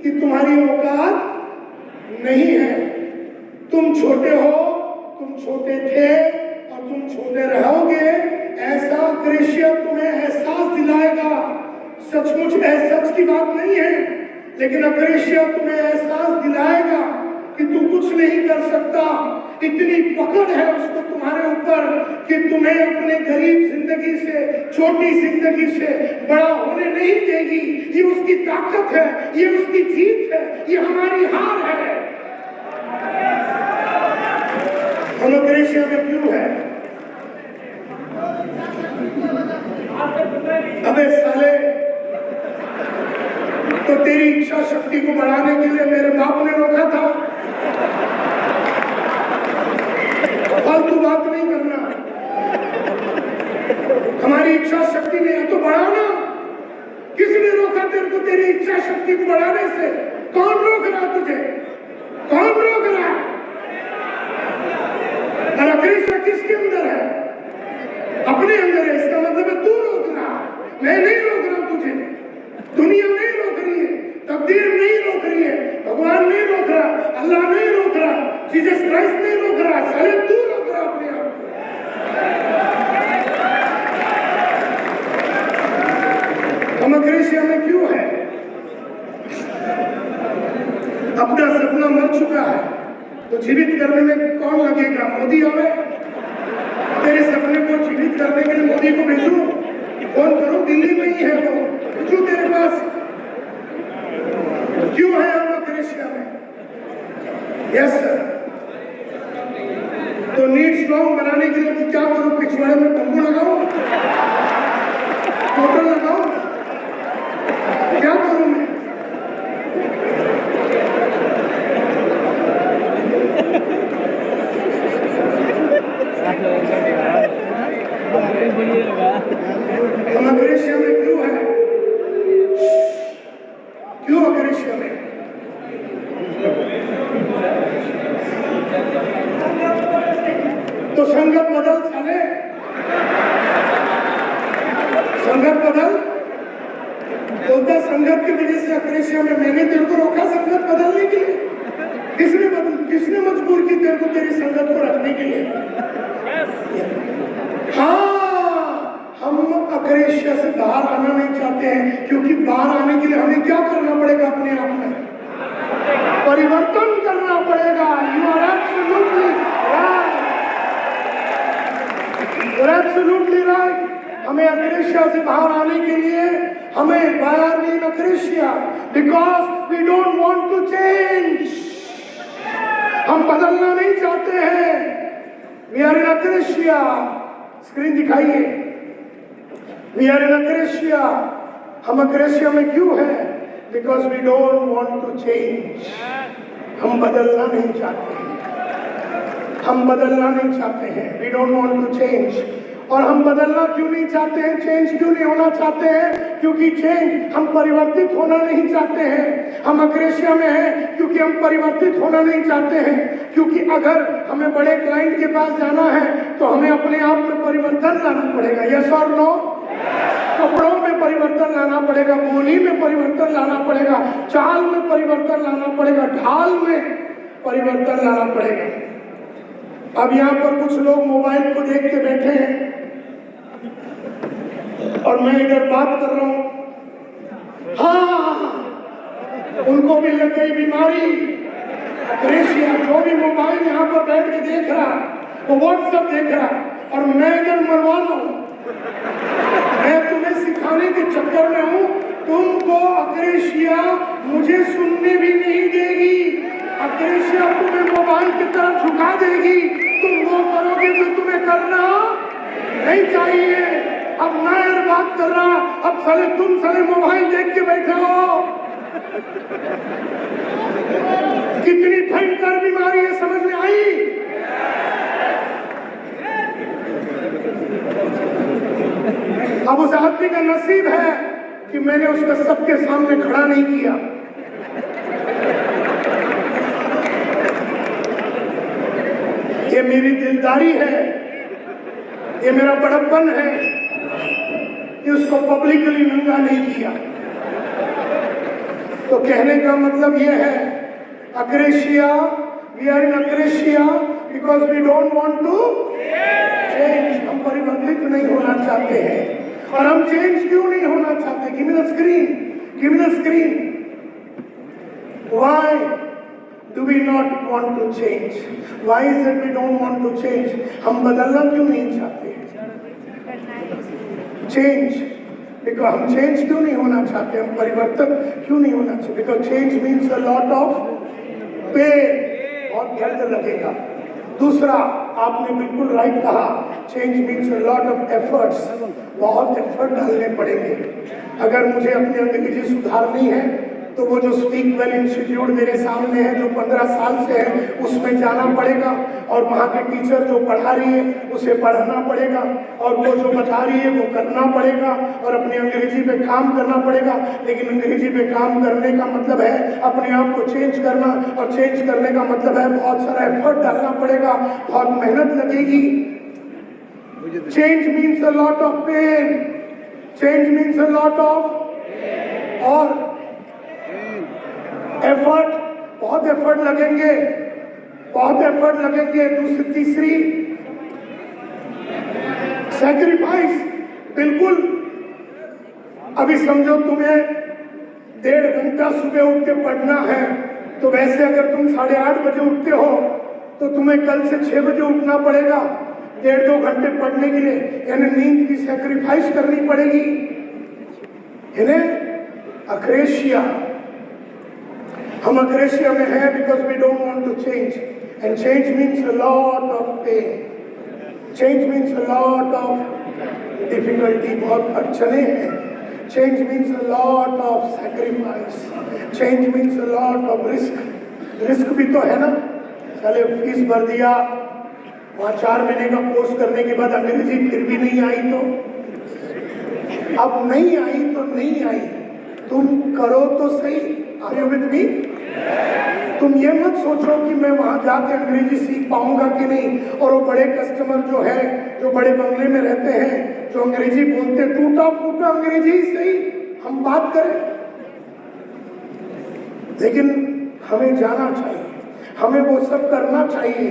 कि तुम्हारी औकात नहीं है, तुम छोटे हो, तुम छोटे थे और तुम छोटे रहोगे, ऐसा अक्रेशिया तुम्हें एहसास दिलाएगा। सचमुच सच की बात नहीं है, लेकिन अक्रेशिया तुम्हें एहसास दिलाएगा कि तू कुछ नहीं कर सकता। इतनी पकड़ है उसको तुम्हारे ऊपर कि तुम्हें अपने गरीब जिंदगी से, छोटी जिंदगी से बड़ा होने नहीं देगी। ये उसकी ताकत है, ये उसकी जीत है, ये हमारी हार है। हम अक्रेशिया में क्यों है? अबे साले, तो तेरी इच्छा शक्ति को बढ़ाने के लिए मेरे बाप ने रोका था। फालतू बात नहीं करना। हमारी इच्छा शक्ति ने तो बढ़ाना। किसने रोका तेरे को तेरी इच्छा शक्ति को बढ़ाने से? कौन रोक रहा तुझे? कौन रोक रहा? और अक्रेशिया किसके अंदर है? अपने अंदर है। इसका मतलब है तू रोक रहा। मैं नहीं रोक रहा तुझे, दुनिया नहीं रोक रही है, तकदीर नहीं रोक रही है, भगवान नहीं रोक रहा, अल्लाह नहीं रोक रहा, जीसस क्राइस्ट नहीं रोक रहा, साले तू रोक रहा अपने आप को। हम अक्रेशिया में क्यों है? अपना सपना मर चुका है तो जीवित करने में कौन लगेगा? मोदी आवे? तेरे सपने को जीवित करने के लिए मोदी को भेजूं? फोन करूं, दिल्ली में ही है वो, भेजूं तेरे पास? क्यों है हम अक्रेशिया में? Yes sir. तो नीड स्ट्रॉन्ग बनाने के लिए मैं क्या करूं? पिछवाड़े में तंबू लगाऊं? होटल लगाऊं? क्या करूं मैं? हम अक्रेशिया में क्यों है? क्यों अक्रेशिया में? तो संगत बदल साले, संगत बदल। बोलता संगत की वजह से अक्रेशिया में। मैंने तेरे को रोका संगत बदलने के लिए? किसने मजबूर की तेरे को तेरी संगत को रखने के लिए? हाँ, हम अक्रेशिया से बाहर आना नहीं चाहते हैं, क्योंकि बाहर आने के लिए हमें क्या करना पड़ेगा? अपने आप में परिवर्तन करना पड़ेगा। You are absolutely right, you are absolutely right. हमें अक्रेशिया से बाहर आने के लिए हमें बाहर नहीं akrasia, because we don't want to change. हम बदलना नहीं चाहते हैं। We are in akrasia. Screen दिखाइए। We are in akrasia. हम अक्रेशिया में क्यों है? Because we don't want to change. हम बदलना नहीं चाहते हैं। हम बदलना नहीं चाहते हैं। We don't want to change. और हम बदलना क्यों नहीं चाहते हैं? चेंज क्यों नहीं होना चाहते हैं? क्योंकि चेंज, हम परिवर्तित होना नहीं चाहते हैं। हम अक्रेशिया में हैं क्योंकि हम परिवर्तित होना नहीं चाहते हैं। क्योंकि अगर हमें बड़े क्लाइंट के पास जाना है तो हमें अपने आप में परिवर्तन लाना पड़ेगा। यस और नो? कपड़ों में परिवर्तन लाना पड़ेगा, बोली में परिवर्तन लाना पड़ेगा, चाल में परिवर्तन लाना पड़ेगा, ढाल में परिवर्तन लाना पड़ेगा। अब यहाँ पर कुछ लोग मोबाइल को देख के बैठे हैं और मैं इधर बात कर रहा हूं। हाँ, उनको भी लग गई बीमारी अक्रेशिया। जो भी मोबाइल यहाँ पर बैठ के देख रहा, वो व्हाट्सएप देख रहा, और मैं इधर मरवा रहा हूं। मैं तुम्हें सिखाने के चक्कर में हूं। तुमको अक्रेशिया मुझे सुनने भी नहीं देगी। अक्रेशिया तुम्हें मोबाइल की तरफ झुका देगी। तुम वो करोगे जो तुम्हें करना नहीं चाहिए। अब मैं यार बात कर रहा, अब साले तुम साले मोबाइल देख के बैठे हो। कितनी भयंकर बीमारी है, समझ में आई? अब उस आदमी का नसीब है कि मैंने उसको सबके सामने खड़ा नहीं किया। ये मेरी दिलदारी है ये मेरा बड़प्पन है कि उसको पब्लिकली नंगा नहीं किया। तो कहने का मतलब ये है, akrasia, we are in akrasia because we don't want to change. हम परिवर्तित नहीं होना चाहते हैं। और हम चेंज क्यों नहीं होना चाहते? Give me the screen, give me the screen. Why do we not want to change? Why is it we don't want to change? हम बदलना क्यों नहीं चाहते? चेंज, बिकॉज हम चेंज क्यों नहीं होना चाहते? हम परिवर्तन क्यों नहीं होना चाहते? Because change means a lot of pain, बहुत दर्द लगेगा। दूसरा, आपने बिल्कुल राइट कहा, change means a lot of efforts, बहुत एफर्ट डालने पड़ेंगे। अगर मुझे अपनी अंग्रेजी सुधारनी है तो वो जो स्पीक वेल इंस्टीट्यूट मेरे सामने है, जो 15 साल से है, उसमें जाना पड़ेगा और वहाँ के टीचर जो पढ़ा रही है उसे पढ़ाना पड़ेगा और वो जो बता रही है वो करना पड़ेगा और अपनी अंग्रेजी पे काम करना पड़ेगा। लेकिन अंग्रेजी पे काम करने का मतलब है अपने आप को चेंज करना, और चेंज करने का मतलब है बहुत सारा एफर्ट डालना पड़ेगा, बहुत मेहनत लगेगी। Change means a lot of pain, change means a lot of और एफर्ट, बहुत एफर्ट लगेंगे, बहुत एफर्ट लगेंगे। दूसरी तीसरी, सैक्रिफाइस, बिल्कुल। अभी समझो तुम्हें 1.5 घंटा सुबह उठ के पढ़ना है, तो वैसे अगर तुम 8:30 बजे उठते हो तो तुम्हें कल से 6 बजे उठना पड़ेगा 1.5-2 घंटे पढ़ने के लिए, यानी नींद की सैक्रिफाइस करनी पड़ेगी। इन्हें अक्रेशिया, हम अक्रेशिया में हैं because we don't want to change, and change means a lot of pain, change means a lot of difficulty, बहुत अड़चने हैं। Change means a lot of sacrifice, change means a lot of risk, risk भी तो है ना। चले fees भर दिया, वहाँ 4 महीने का कोर्स करने के बाद अंग्रेजी फिर भी नहीं आई, तो अब नहीं आई तो नहीं आई, तुम करो तो सही। Are you with me? तुम ये मत सोचो कि मैं वहां जाके अंग्रेजी सीख पाऊंगा कि नहीं, और वो बड़े कस्टमर जो है, जो बड़े बंगले में रहते हैं, जो अंग्रेजी बोलते, टूटा फूटा अंग्रेजी सही हम बात करें, लेकिन हमें जाना चाहिए, हमें वो सब करना चाहिए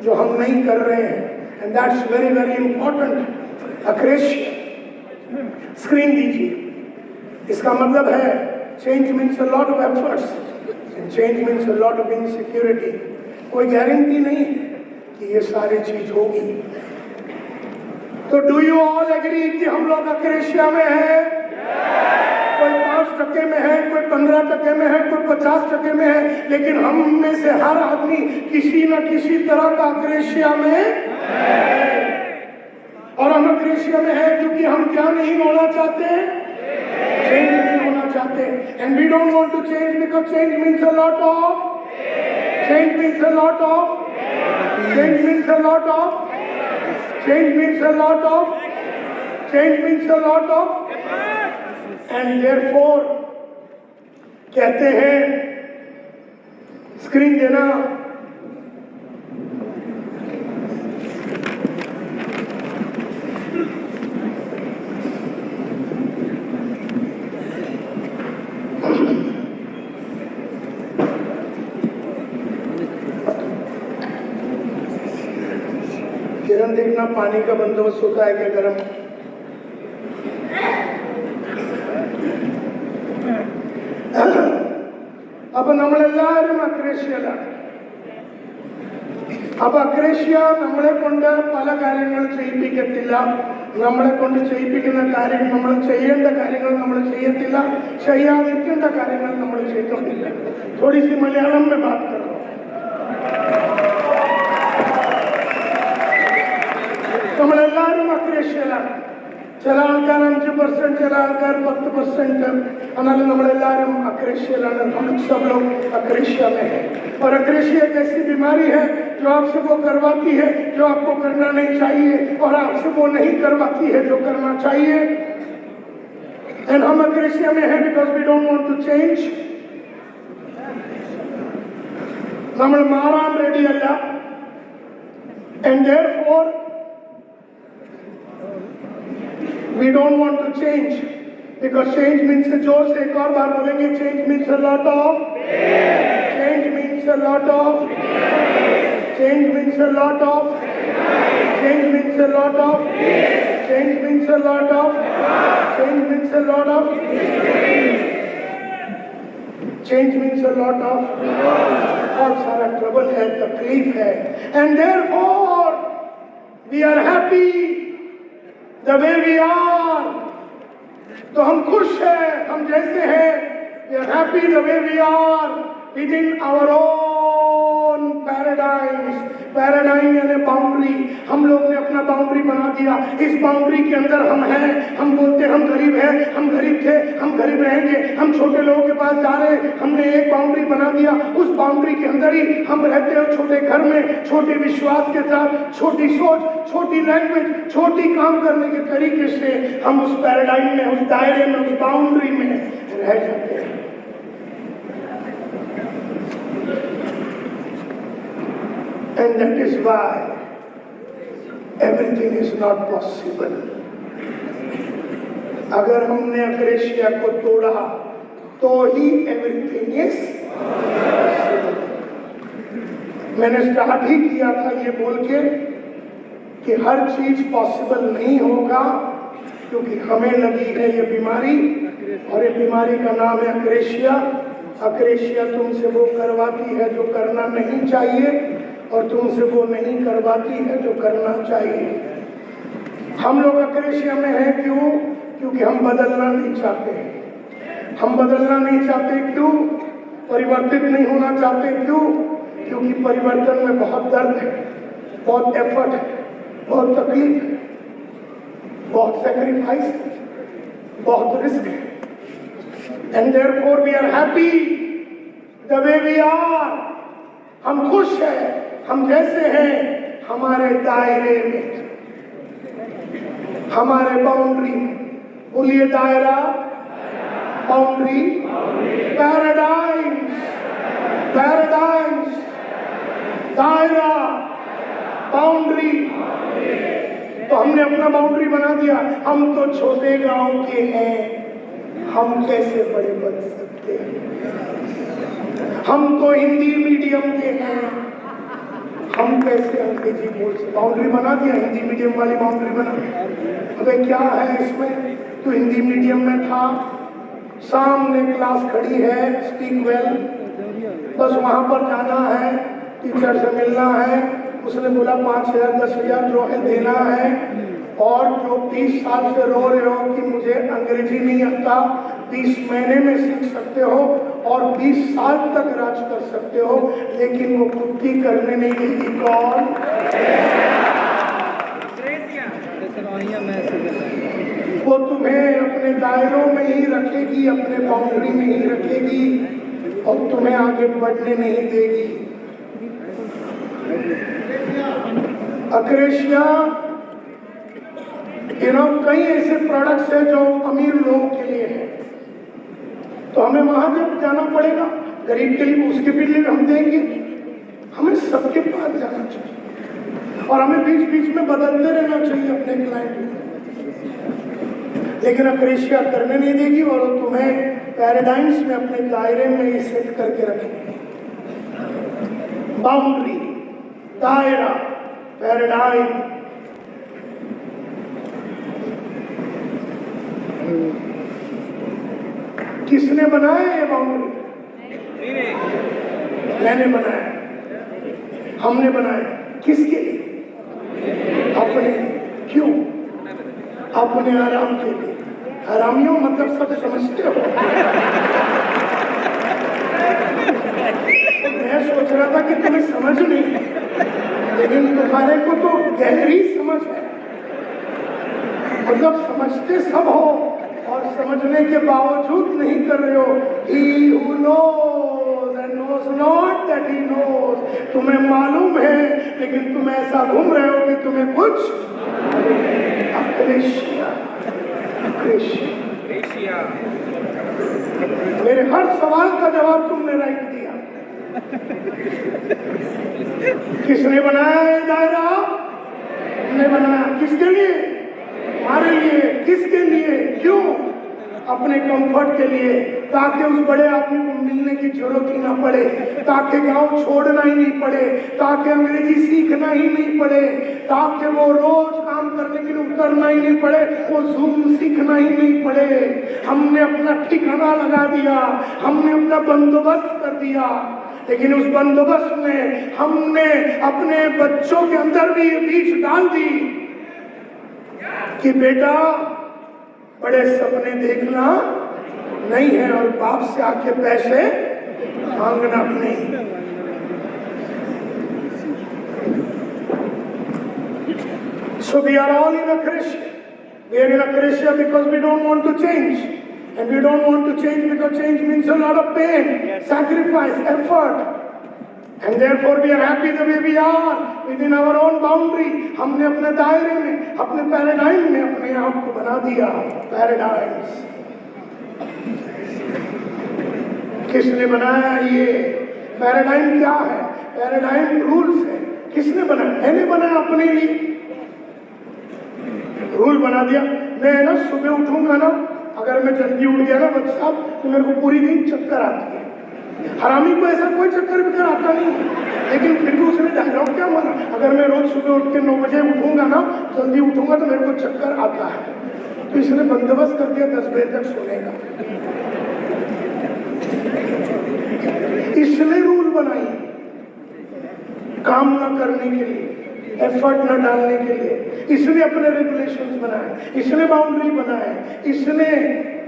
जो हम नहीं कर रहे हैं, and that's very very important. Akrasia, screen दीजिए। इसका मतलब है change means a lot of efforts and change means a lot of insecurity. कोई गारंटी नहीं है कि ये सारी चीज होगी। तो डू यू ऑल एग्री कि हम लोग अक्रेशिया में हैं? कोई 5% में है, कोई 15% में है, कोई 50% में है, लेकिन हम में से हर आदमी किसी न किसी तरह का अक्रेशिया में है। और हम अक्रेशिया में है क्योंकि हम क्या नहीं होना चाहते? चेंज नहीं होना चाहते। And we don't want to change because change means a lot of, change means a lot of, change means a lot of, change means a lot of, change means a lot of, and therefore कहते हैं, screen देना, किरण देखना पानी का बंदोबस्त होता है क्या गर्म? അപ്പൊ നമ്മളെല്ലാവരും അക്രേഷ്യയിലാണ്. അപ്പൊ അക്രേഷ്യ നമ്മളെ കൊണ്ട് പല കാര്യങ്ങൾ ചെയ്യിപ്പിക്കത്തില്ല. നമ്മളെ കൊണ്ട് ചെയ്യിപ്പിക്കുന്ന കാര്യങ്ങൾ, നമ്മൾ ചെയ്യേണ്ട കാര്യങ്ങൾ നമ്മൾ ചെയ്യത്തില്ല, ചെയ്യാതിരിക്കേണ്ട കാര്യങ്ങൾ നമ്മൾ ചെയ്തോണ്ടില്ല. थोड़ी सी मलयालम में बात कर रहा हूं. നമ്മളെല്ലാവരും അക്രേഷ്യയിലാണ്. ചില ആൾക്കാർ 5%, ചില ആൾക്കാർ 10%, എന്നാലും നമ്മളെല്ലാവരും अक्रेशियलाना. हम सब लोग अक्रेशिया में हैं. और अक्रेशिया एक ऐसी बीमारी है जो आपसे वो करवाती है जो आपको करना नहीं चाहिए, और आपसे वो नहीं करवाती है जो करना चाहिए. एंड हम अक्रेशिया में हैं because we don't want to change. നമ്മൾ മാറാൻ റെഡിയല്ല. And therefore We don't want to change because change means जोर से एक और बार बोलेंगे, change means a lot of, change means a lot of, change means a lot of, change means a lot of, change means a lot of, change means a lot of, change means a lot of, बहुत सारा trouble है, तकलीफ है, and therefore we are happy the way we are. तो हम खुश हैं, हम जैसे हैं, we are happy the way we are within our own paradigms. Paradigm यानी बाउंड्री, हम लोग ने अपना बाउंड्री बना दिया, इस बाउंड्री के अंदर हम हैं, हम बोलते हम गरीब हैं, हम गरीब थे, हम गरीब रहेंगे, हम छोटे लोगों के पास जा रहे हैं, हमने एक बाउंड्री बना दिया, उस बाउंड्री के अंदर ही हम रहते हो, छोटे घर में, छोटे विश्वास के साथ, छोटी सोच, छोटी लैंग्वेज, छोटी काम करने के तरीके से हम उस पैराडाइम में, उस दायरे में, उस बाउंड्री में रह जाते हैं। And that is why everything is not possible. अगर हमने अक्रेशिया को तोड़ा तो ही everything is possible. मैंने स्टार्ट ही किया था ये बोल के कि हर चीज पॉसिबल नहीं होगा क्योंकि हमें लगी है ये बीमारी, और ये बीमारी का नाम है अक्रेशिया। अक्रेशिया तुमसे वो करवाती है जो करना नहीं चाहिए, और तुमसे वो नहीं करवाती है जो करना चाहिए। हम लोग अक्रेशिया में हैं क्यों? क्योंकि हम बदलना नहीं चाहते। हम बदलना नहीं चाहते क्यों? परिवर्तित नहीं होना चाहते क्यों? क्योंकि परिवर्तन में बहुत दर्द है, बहुत एफर्ट है, बहुत तकलीफ है, बहुत सैक्रिफाइस है, बहुत रिस्क है। And therefore we are happy the way we are. हम खुश हैं, हम जैसे हैं, हमारे दायरे में, हमारे बाउंड्री में। बोलिए दायरा, बाउंड्री, पैराडाइम्स, पैराडाइम्स, दायरा, बाउंड्री। तो हमने अपना बाउंड्री बना दिया। हम तो छोटे गांव के हैं, हम कैसे बड़े बन सकते हैं? हम तो हिंदी मीडियम के हैं, हम कैसे अंग्रेजी बोल सकते? बाउंड्री बना दिया, हिंदी मीडियम वाली बाउंड्री बना। अबे क्या है इसमें? तो हिंदी मीडियम में था, सामने क्लास खड़ी है, स्पीक वेल, बस वहां पर जाना है, टीचर से मिलना है, उसने बोला 5,000 10,000 जो है देना है, और जो 20 साल से रो रहे हो कि मुझे अंग्रेजी नहीं आता, 20 महीने में सीख सकते हो और 20 साल तक राज कर सकते हो, लेकिन वो कुत्ती करने नहीं देगी। कौन? वो तुम्हें अपने दायरों में ही रखेगी, अपने बाउंड्री में ही रखेगी, और तुम्हें आगे बढ़ने नहीं देगी। अक्रेशिया कई ऐसे प्रोडक्ट्स हैं जो अमीर लोगों के लिए है, तो हमें वहां जब जाना पड़ेगा, गरीब के लिए उसके भी लिए हम देंगे। हमें सबके पास जाना चाहिए और हमें बीच बीच में बदलते रहना चाहिए अपने क्लाइंट को। लेकिन अक्रेशिया करने नहीं देगी और तुम्हें पैराडाइम्स में, अपने दायरे में ही सेट करके रखेगी। बाउंड्री, दायरा, पैराडाइम। किसने बनाया ये बाउंड्री? मैंने बनाया, हमने बनाया। किसके लिए? अपने। क्यों? अपने आराम के लिए। हरामियों मतलब सब समझते हो। मैं सोच रहा था कि तुम्हें समझ नहीं, लेकिन तुम्हारे को तो गहरी समझ है। मतलब समझते सब हो और समझने के बावजूद नहीं कर रहे हो। He who knows and knows not that he knows। तुम्हें मालूम है लेकिन तुम ऐसा घूम रहे हो कि तुम्हें कुछ। अक्रेशिया, अक्रेशिया। मेरे हर सवाल का जवाब तुमने राइट दिया। किसने बनाया ये दायरा? तुमने बनाया। किसके लिए? हमारे लिए। किसके लिए? क्यों? अपने कंफर्ट के लिए, ताकि उस बड़े आदमी को मिलने की जरूरत ही ना पड़े, ताकि गांव छोड़ना ही नहीं पड़े, ताकि अंग्रेजी सीखना ही नहीं पड़े, ताकि वो रोज काम करने के लिए उतरना ही नहीं पड़े, वो जूम सीखना ही नहीं पड़े। हमने अपना ठिकाना लगा दिया, हमने अपना बंदोबस्त कर दिया, लेकिन उस बंदोबस्त में हमने अपने बच्चों के अंदर भी ये बीज डाल दी कि बेटा बड़े सपने देखना नहीं है और बाप से आके पैसे मांगना नहीं। So we are all in a crash. We are in a crash because we don't want to change, and we don't want to change because change means a lot of pain, sacrifice, effort. And therefore we are happy the way we are within our own boundary. हमने अपने दायरे में, अपने paradigm में अपने आप को बना दिया। पैराडाइम्स किसने बनाया? ये पैराडाइम क्या है? पैराडाइम रूल्स है। किसने बनाया? मैंने बनाया अपने लिए, रूल बना दिया। मैं ना सुबह उठूंगा ना, अगर मैं जल्दी उठ गया ना बच्चा साहब, तो मेरे को पूरी दिन चक्कर आती है। हरामी को ऐसा कोई चक्कर बिक्कर आता नहीं, लेकिन फिर भी उसने डायलॉग क्या मारा, अगर मैं रोज सुबह उठ के 9 बजे उठूंगा ना, जल्दी उठूंगा तो मेरे को चक्कर आता है। तो इसने बंदोबस्त कर दिया 10 बजे तक सोने का। इसने रूल बनाई काम ना करने के लिए, एफर्ट ना डालने के लिए। इसने अपने रेगुलेशंस बनाए, इसने बाउंड्री बनाए, इसने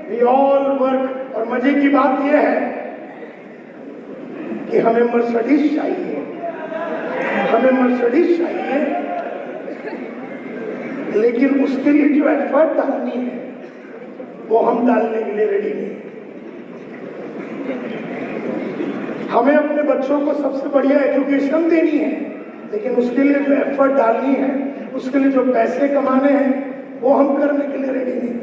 वी ऑल वर्क। और मजे की बात यह है कि हमें मर्सिडीज चाहिए, हमें मर्सिडीज चाहिए, लेकिन उसके लिए जो एफर्ट डालनी है वो हम डालने के लिए रेडी नहीं। हमें अपने बच्चों को सबसे बढ़िया एजुकेशन देनी है, लेकिन उसके लिए जो एफर्ट डालनी है, उसके लिए जो पैसे कमाने हैं, वो हम करने के लिए रेडी नहीं।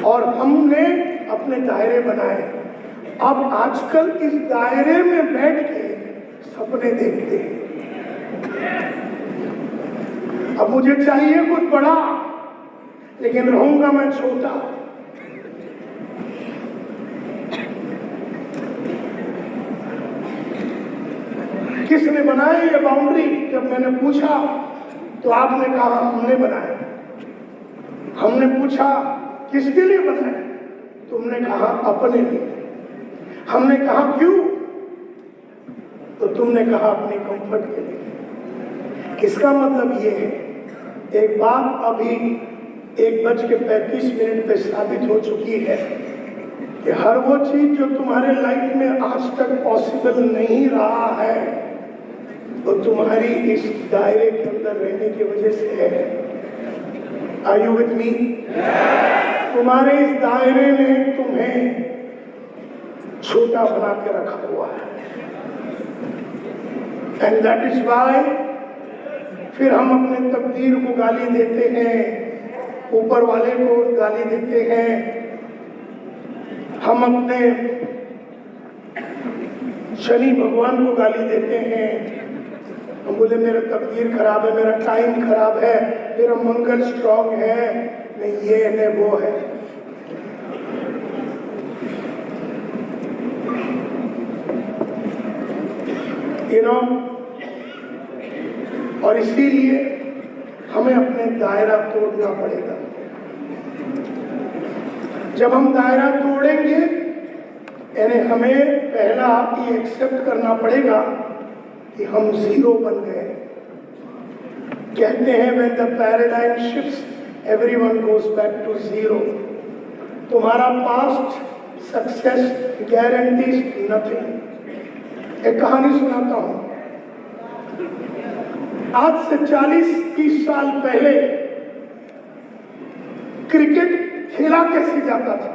और हमने अपने दायरे बनाए। अब आजकल इस दायरे में बैठ के सपने देखते हैं। अब मुझे चाहिए कुछ बड़ा, लेकिन रहूंगा मैं छोटा। किसने बनाई ये बाउंड्री? जब मैंने पूछा तो आपने कहा हमने बनाया। हमने पूछा किसके लिए बनाया? तुमने कहा अपने लिए। हमने कहा क्यों? तो तुमने कहा अपने कंफर्ट के लिए। इसका मतलब ये है, एक बात अभी 1:35 पे साबित हो चुकी है कि हर वो चीज जो तुम्हारे लाइफ में आज तक पॉसिबल नहीं रहा है, वो तुम्हारी इस दायरे के अंदर रहने की वजह से है। Are you with me? तुम्हारे इस दायरे ने तुम्हें छोटा बना के रखा हुआ है। एंड दैट इज वाई फिर हम अपने तकदीर को गाली देते हैं, ऊपर वाले को गाली देते हैं, हम अपने शनि भगवान को गाली देते हैं। हम बोले मेरा तकदीर खराब है, मेरा टाइम खराब है, मेरा मंगल स्ट्रॉन्ग है, नहीं ये है वो है। और इसीलिए हमें अपने दायरा तोड़ना पड़ेगा। जब हम दायरा तोड़ेंगे, यानी हमें पहला ये एक्सेप्ट करना पड़ेगा कि हम जीरो बन गए। कहते हैं when the paradigm shifts, everyone goes back to zero। तुम्हारा पास्ट सक्सेस गारंटीज नथिंग। एक कहानी सुनाता हूं। आज से 40-30 साल पहले क्रिकेट खेला कैसे जाता था?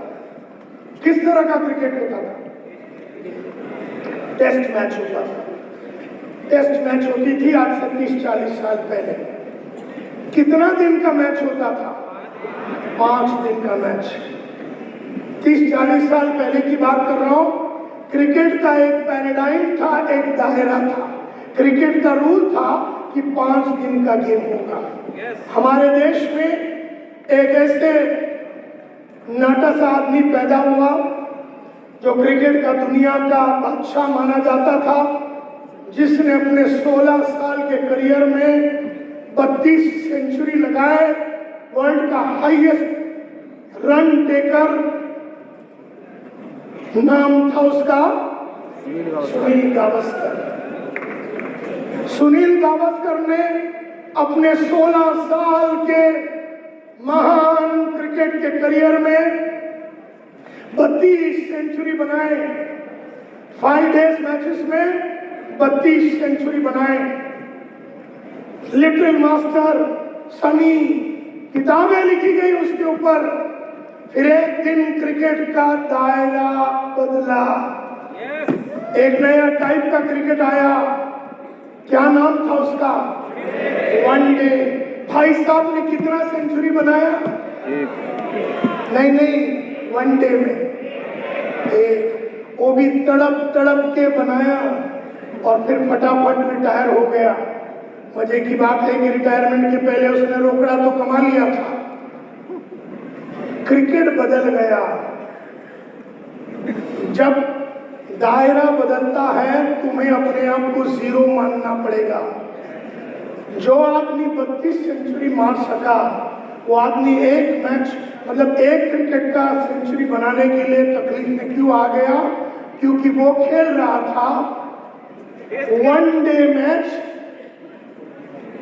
किस तरह का क्रिकेट होता था? टेस्ट मैच होता था। टेस्ट मैच होती थी आज से 30-40 साल पहले। कितना दिन का मैच होता था? 5 दिन का मैच। 30-40 साल पहले की बात कर रहा हूं। क्रिकेट का एक पैराडाइम था, एक दायरा था। क्रिकेट का रूल था कि 5 दिन का गेम होगा। हमारे देश में एक ऐसे नाटक आदमी पैदा हुआ जो क्रिकेट का दुनिया का बादशाह माना जाता था, जिसने अपने 16 साल के करियर में 32 सेंचुरी लगाए, वर्ल्ड का हाईएस्ट रन टेकर नाम था उसका सुनील गावस्कर। सुनील गावस्कर ने अपने 16 साल के महान क्रिकेट के करियर में 32 सेंचुरी बनाए, 5 डेज मैचेस में 32 सेंचुरी बनाए। लिटिल मास्टर सनी, किताबें लिखी गई उसके ऊपर। फिर एक दिन क्रिकेट का दायरा बदला, एक नया टाइप का क्रिकेट आया। क्या नाम था उसका? वनडे। भाई साहब ने कितना सेंचुरी बनाया? नहीं, वनडे में एक, वो भी तड़प तड़प के बनाया और फिर फटाफट रिटायर हो गया। मजे की बात है कि रिटायरमेंट के पहले उसने रोकड़ा तो कमा लिया था। क्रिकेट बदल गया। जब दायरा बदलता है तुम्हें अपने आप को जीरो मानना पड़ेगा। जो आदमी 32 सेंचुरी मार सका, वो आदमी एक मैच मतलब एक क्रिकेट का सेंचुरी बनाने के लिए तकलीफ में क्यों आ गया? क्योंकि वो खेल रहा था वनडे मैच।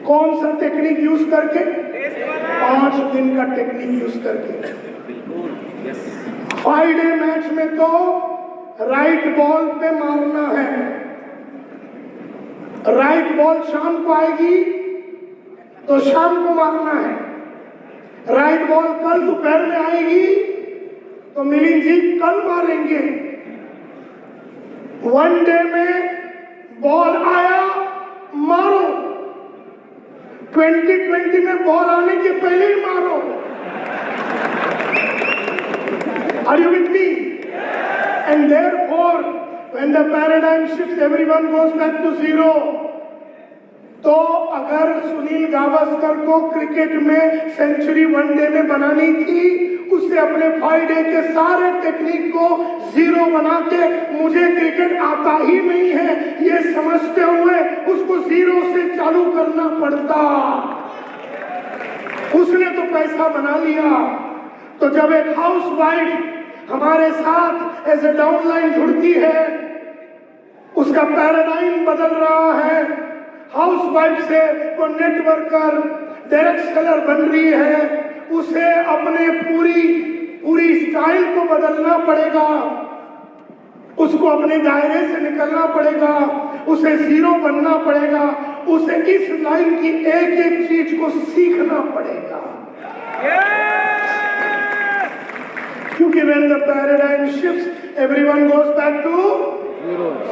कौन सा टेक्निक यूज करके? 5 दिन का टेक्निक यूज करके। 5 डे मैच में तो राइट बॉल पे मारना है। राइट बॉल शाम को आएगी तो शाम को मारना है। राइट बॉल कल दोपहर में आएगी तो मिलिंद जी कल मारेंगे। वनडे में बॉल आया, मारो। 2020 में बॉल आने के पहले ही मारो। Are you with me? And therefore, when the paradigm shifts, everyone goes back to zero. तो अगर सुनील गावस्कर को क्रिकेट में सेंचुरी वनडे में बनानी थी, उसे अपने 5 डे के सारे टेक्निक को जीरो बना के मुझे क्रिकेट आता ही नहीं है ये समझते हुए उसको जीरो से चालू करना पड़ता। उसने तो पैसा बना लिया। तो जब एक हाउस वाइफ हमारे साथ एज ए डाउनलाइन जुड़ती है, उसका पैराडाइम बदल रहा है। हाउस वाइफ से वो नेटवर्कर, डायरेक्ट सेलर बन रही है। उसे अपने पूरी स्टाइल को बदलना पड़ेगा। उसको अपने दायरे से निकलना पड़ेगा। उसे जीरो बनना पड़ेगा। उसे इस लाइन की एक एक चीज को सीखना पड़ेगा। क्योंकि when the paradigm shifts, everyone goes back to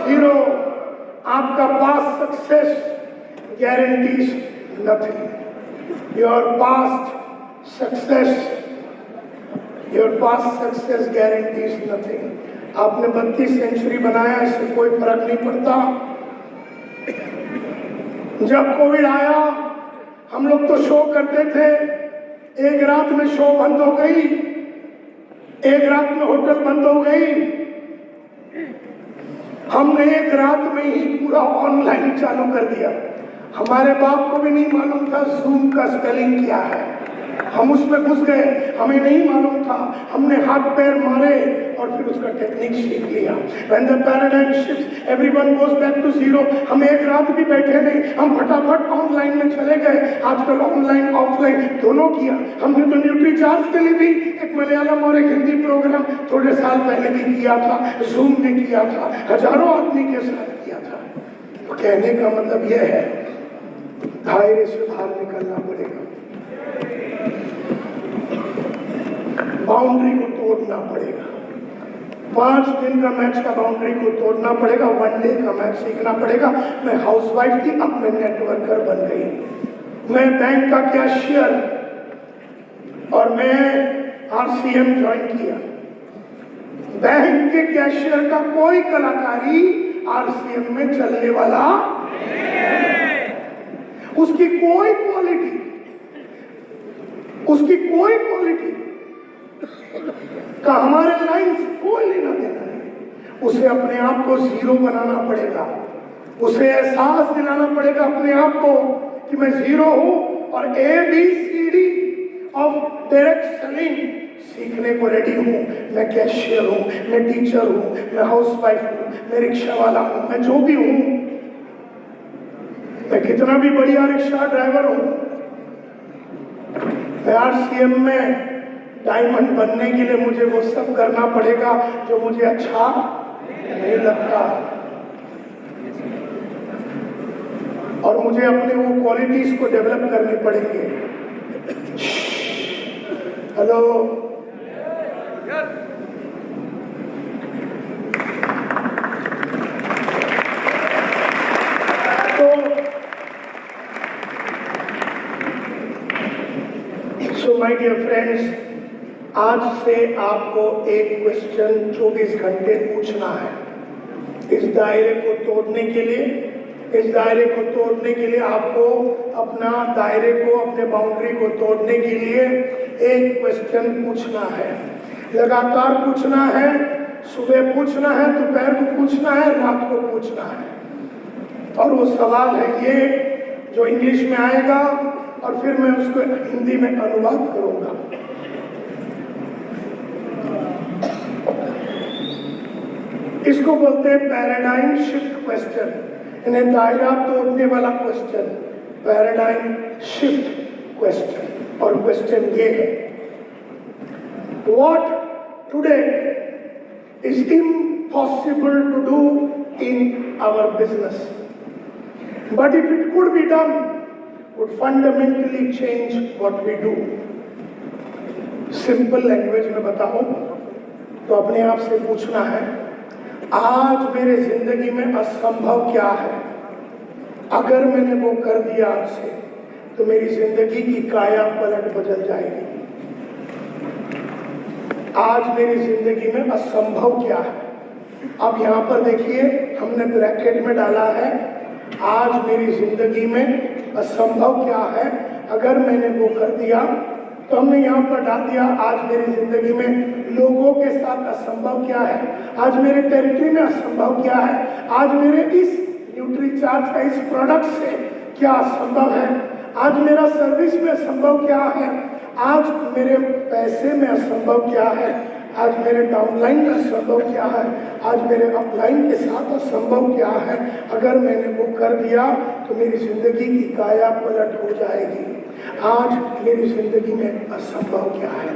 zero. आपका past success guarantees nothing. Your past success guarantees nothing. आपने 32 सेंचुरी बनाया, इससे कोई फर्क नहीं पड़ता। जब कोविड आया, हम लोग तो शो करते थे, एक रात में शो बंद हो गई, एक रात में होटल बंद हो गई। हमने एक रात में ही पूरा ऑनलाइन चालू कर दिया। हमारे बाप को भी नहीं मालूम था जूम का स्पेलिंग क्या है। हम उसमें घुस गए, हमें नहीं मालूम था। हमने हाथ पैर मारे और फिर उसका टेक्निक सीख लिया। When the paradigm shifts, everyone goes back to zero. हम एक रात भी बैठे नहीं, हम फटाफट ऑनलाइन में चले गए। आजकल ऑनलाइन ऑफलाइन दोनों किया। हमने तो न्यूट्री चार्ज के लिए भी एक मलयालम और एक हिंदी प्रोग्राम थोड़े साल पहले भी किया था, जूम में किया था, हजारों आदमी के साथ किया था। तो कहने का मतलब यह है, दायरे से बाहर निकलना पड़ेगा, बाउंड्री को तोड़ना पड़ेगा। 5 दिन का मैच का बाउंड्री को तोड़ना पड़ेगा, वनडे का मैच सीखना पड़ेगा। मैं हाउसवाइफ थी, अब मैं नेटवर्कर बन गई। मैं बैंक का कैशियर और मैं RCM ज्वाइन किया। बैंक के कैशियर का कोई कलाकारी RCM में चलने वाला उसकी कोई क्वालिटी का हमारे लाइन से कोई लेना देना नहीं। उसे अपने आप को जीरो बनाना पड़ेगा, उसे एहसास दिलाना पड़ेगा अपने आप को कि मैं जीरो हूं और ABCD ऑफ डायरेक्ट सेलिंग सीखने को रेडी हूं। मैं कैशियर हूं, मैं टीचर हूं, मैं हाउसवाइफ हूं, मैं रिक्शा वाला हूं, मैं जो भी हूं, मैं कितना भी बढ़िया रिक्शा ड्राइवर हूं, मैं RCM में डायमंड बनने के लिए मुझे वो सब करना पड़ेगा जो मुझे अच्छा नहीं लगता, और मुझे अपने वो क्वालिटीज को डेवलप करनी पड़ेंगे। Hello, so my dear friends, आज से आपको एक क्वेश्चन 24 घंटे पूछना है। इस दायरे को तोड़ने के लिए आपको अपना दायरे को, अपने बाउंड्री को तोड़ने के लिए एक क्वेश्चन पूछना है, लगातार पूछना है। सुबह पूछना है, दोपहर को पूछना है, रात को पूछना है। और वो सवाल है ये जो इंग्लिश में आएगा और फिर मैं उसको हिंदी में अनुवाद करूंगा। इसको बोलते हैं पैराडाइम शिफ्ट क्वेश्चन, यानी दायरा तोड़ने वाला क्वेश्चन, पैराडाइम शिफ्ट क्वेश्चन। और क्वेश्चन ये है, what today is impossible to do in our business but if it could be done would fundamentally change what we do। Simple language में बताऊं तो अपने आप से पूछना है, आज मेरे जिंदगी में असंभव क्या है? अगर मैंने वो कर दिया आज से तो मेरी जिंदगी की काया पलट बदल जाएगी। आज मेरी जिंदगी में असंभव क्या है? अब यहाँ पर देखिए, हमने ब्रैकेट में डाला है, आज मेरी जिंदगी में असंभव क्या है? अगर मैंने वो कर दिया तो हमने यहाँ पर डाल दिया, आज मेरी जिंदगी में लोगों के साथ असंभव क्या है? आज मेरे टेरिटरी में असंभव क्या है? आज मेरे इस न्यूट्रीचार्ज का इस प्रोडक्ट से क्या असंभव है? आज मेरा सर्विस में असंभव क्या है? आज मेरे पैसे में असंभव क्या है? आज मेरे डाउनलाइन में असंभव क्या है? आज मेरे अपलाइन के साथ असंभव क्या है? अगर मैंने वो कर दिया तो मेरी जिंदगी की काया पलट हो जाएगी। आज मेरी जिंदगी में असंभव क्या है?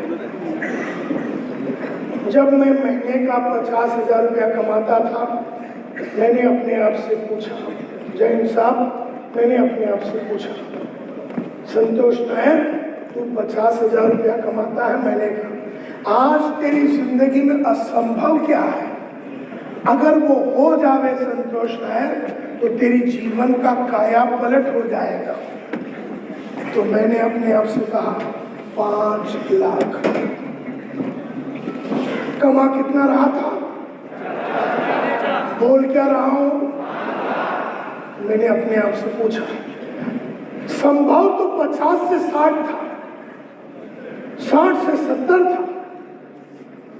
जब मैं महीने का 50,000 रुपया कमाता था, मैंने अपने आप से पूछा, जैन साहब, मैंने अपने आप से पूछा, संतोष नायर, तू 50,000 रुपया कमाता है, मैंने कहा आज तेरी जिंदगी में असंभव क्या है? अगर वो हो जावे संतोष नायर तो तेरी जीवन का काया पलट हो जाएगा। तो मैंने अपने आप से कहा 5 लाख। कमा कितना रहा था? बोल क्या रहा हूं? मैंने अपने आप से पूछा, संभव तो 50 से 60 था, 60 से 70 था,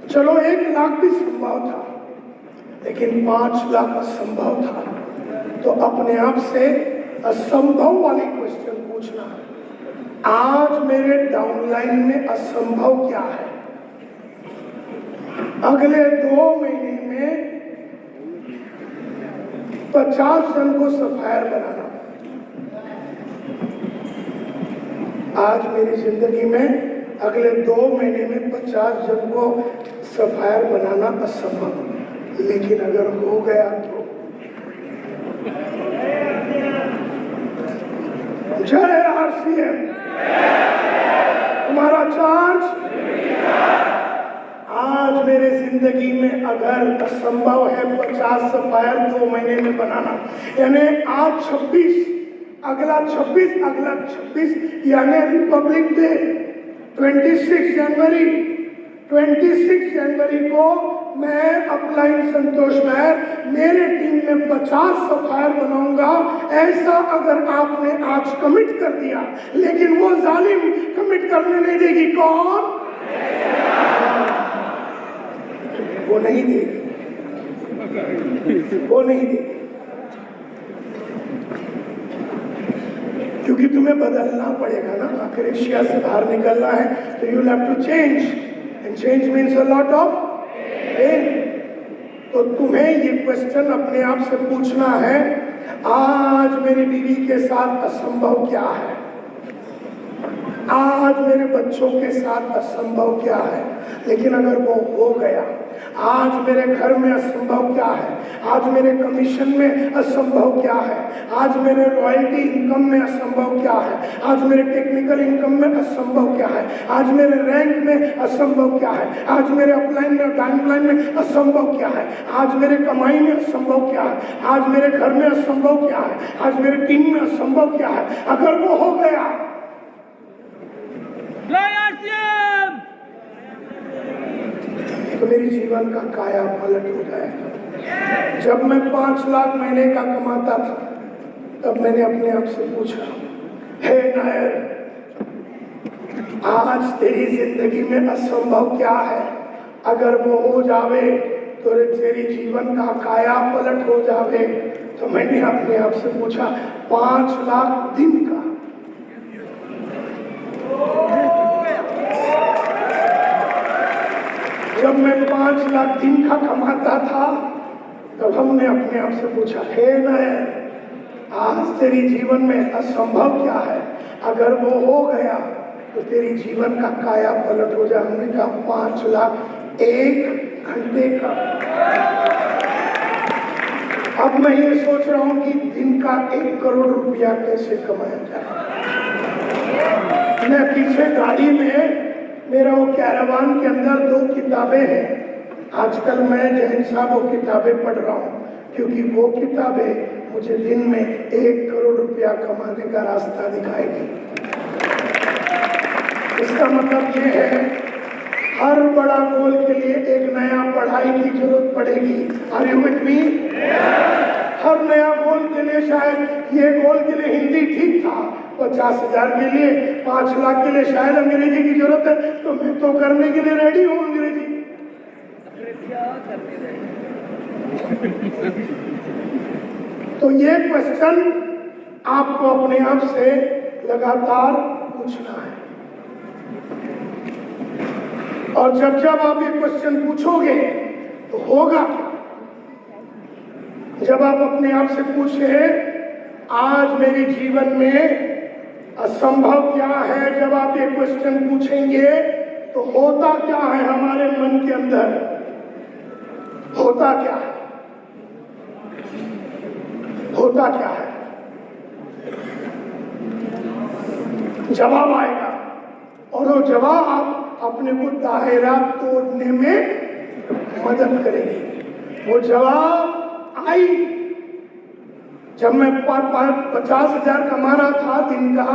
चलो 1 लाख भी संभव था, लेकिन 5 लाख असंभव था। तो अपने आप से असंभव वाली क्वेश्चन पूछना, आज मेरे डाउनलाइन में असंभव क्या है? अगले 2 महीने में 50 जन को सफायर बनाना। आज मेरी जिंदगी में अगले 2 महीने में 50 जन को सफायर बनाना असंभव, लेकिन अगर हो गया तो जय RCM, तुम्हारा चार्ज। आज मेरे जिंदगी में अगर असंभव है 50 सफायर 2 महीने में बनाना, यानी आज 26, अगला 26, यानी रिपब्लिक डे 26 जनवरी को मैं अपलाइन संतोष नायर मेरे टीम में 50 सफायर बनाऊंगा। ऐसा अगर आपने आज कमिट कर दिया, लेकिन वो जालिम कमिट करने नहीं देगी। कौन? वो नहीं देगी, वो नहीं देगी, क्योंकि तुम्हें बदलना पड़ेगा ना। आखिर एशिया से बाहर निकलना है तो you have to change, and change means a lot of pain. तो तुम्हें ये क्वेश्चन अपने आप से पूछना है, आज मेरी बीवी के साथ असंभव क्या है, आज मेरे बच्चों के साथ असंभव क्या है, लेकिन अगर वो हो गया, आज मेरे घर में असंभव क्या है, आज मेरे कमीशन में असंभव क्या है, आज मेरे रॉयल्टी इनकम में असंभव क्या है, आज मेरे टेक्निकल इनकम में असंभव क्या है, आज मेरे रैंक में असंभव क्या है, आज मेरे अपलाइन में डाउनलाइन में असंभव क्या है, आज मेरे कमाई में असंभव क्या है, आज मेरे घर में असंभव क्या है, आज मेरे टीम में असंभव क्या है, अगर वो हो गया तो मेरी जीवन का काया पलट हो जाएगा। जब मैं 5 लाख महीने का कमाता था, तब मैंने अपने आप से पूछा, हे नायर, आज तेरी जिंदगी में असंभव क्या है, अगर वो हो जावे तो तेरी जीवन का काया पलट हो जावे। तो मैंने अपने आप से पूछा, 5 लाख दिन का। जब मैं 5 लाख दिन का कमाता था, तब हमने अपने आप से पूछा, हे नायर, आज तेरी जीवन में असंभव क्या है, अगर वो हो गया तो तेरी जीवन का काया पलट हो जाए। हमने कहा 5 लाख 1 घंटे का। अब मैं ये सोच रहा हूं कि दिन का 1 करोड़ रुपया कैसे कमाया जाए। मैं पीछे गाड़ी में, मेरा वो कैरावान के अंदर 2 किताबें हैं। आजकल मैं जैन साहब वो किताबें पढ़ रहा हूँ, क्योंकि वो किताबें मुझे दिन में 1 करोड़ रुपया कमाने का रास्ता दिखाएगी। इसका मतलब ये है, हर बड़ा गोल के लिए एक नया पढ़ाई की जरूरत पड़ेगी। Are you with me? हर नया गोल के लिए, शायद ये गोल के लिए हिंदी ठीक था, 50,000 के लिए, 5 लाख के लिए शायद अंग्रेजी की जरूरत है, तो मैं तो करने के लिए रेडी हूँ अंग्रेजी। तो ये क्वेश्चन आपको अपने आप से लगातार पूछना है, और जब जब आप ये क्वेश्चन पूछोगे तो होगा क्या। जब आप अपने आप से पूछे, आज मेरे जीवन में असंभव क्या है, जब आप ये क्वेश्चन पूछेंगे तो होता क्या है हमारे मन के अंदर, होता क्या है, होता क्या है, जवाब आएगा। और वो जवाब अपने को दायरा तोड़ने में मदद करेगी। वो जवाब आई जब मैं 50,000 कमा रहा था दिन का,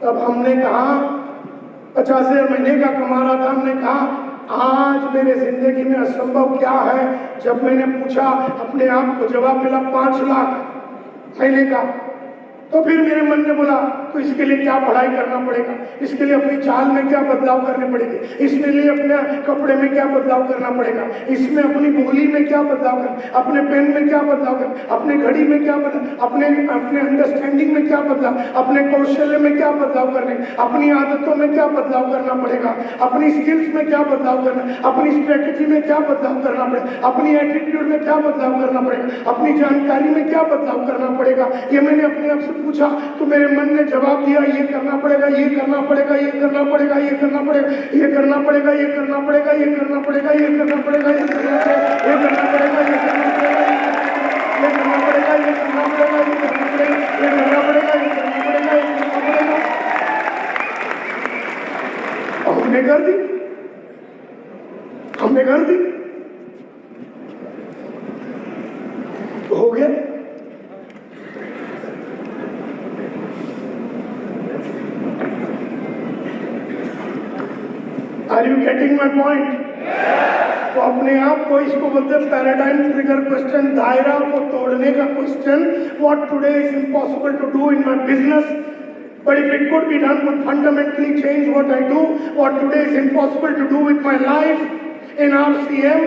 तब हमने कहा, 50,000 महीने का कमा रहा था, हमने कहा आज मेरे जिंदगी में असंभव क्या है। जब मैंने पूछा अपने आप को, जवाब मिला 5 लाख महीने का। तो फिर मेरे मन ने बोला, तो इसके लिए क्या पढ़ाई करना पड़ेगा, इसके लिए अपनी चाल में क्या बदलाव करने पड़ेंगे, इसके लिए अपने कपड़े में क्या बदलाव करना पड़ेगा, इसमें अपनी बोली में क्या बदलाव करना, अपने पेन में क्या बदलाव करना, अपने घड़ी में क्या बदलाव, अपने अंडरस्टैंडिंग में क्या बदलाव, अपने कौशल्य में क्या बदलाव करने, अपनी आदतों में क्या बदलाव करना पड़ेगा, अपनी स्किल्स में क्या बदलाव करना, अपनी स्ट्रेटेजी में क्या बदलाव करना पड़ेगा, अपनी एटीट्यूड में क्या बदलाव करना पड़ेगा, अपनी जानकारी में क्या बदलाव करना पड़ेगा। ये मैंने अपने आप से पूछा, तो मेरे मन ने जवाब दिया, ये करना पड़ेगा, ये करना पड़ेगा, ये करना पड़ेगा, ये करना पड़ेगा, ये करना पड़ेगा, ये करना पड़ेगा, ये करना पड़ेगा, ये करना पड़ेगा, ये करना पड़ेगा, ये करना पड़ेगा, ये करना पड़ेगा, ये करना पड़ेगा, ये करना पड़ेगा, ये करना पड़ेगा, ये करना पड़ेगा, ये करना पड़ेगा, ये करना पड़ेगा। हमने कर दी, हमने कर दी, हो गया। Are you getting my point? तो अपने आप को इसको बोलते हैं पैराडाइम ट्रिगर क्वेश्चन, दायरा को तोड़ने का question. What today is impossible to do in my business, but if it could be done, would fundamentally change what I do. What today is impossible to do with my life in RCM,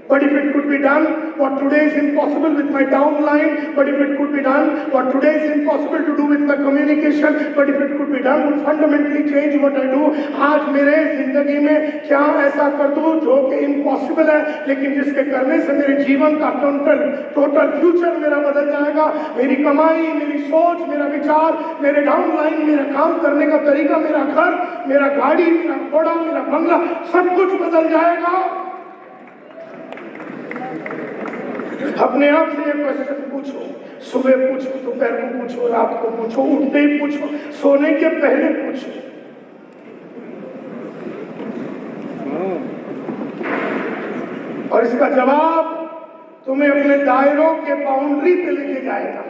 but if it could be done, what today is impossible with my downline, but if it could be done, what today is impossible to do with my communication, but if it could be done, would fundamentally change what I do. आज मेरे जिंदगी में क्या ऐसा कर दूं जो कि इम्पॉसिबल है, लेकिन जिसके करने से मेरे जीवन का टोटल फ्यूचर मेरा बदल जाएगा। मेरी कमाई, मेरी सोच, मेरा विचार, मेरे डाउनलाइन, मेरा काम करने का तरीका, मेरा घर, मेरा गाड़ी, मेरा घोड़ा, मेरा बंगला, सब कुछ बदल जाएगा। अपने आप से ये क्वेश्चन पूछो, सुबह पूछो, दोपहर को पूछो, रात को पूछो, उठते ही पूछो, सोने के पहले पूछो। और इसका जवाब तुम्हें अपने दायरों के बाउंड्री पे लेके जाएगा।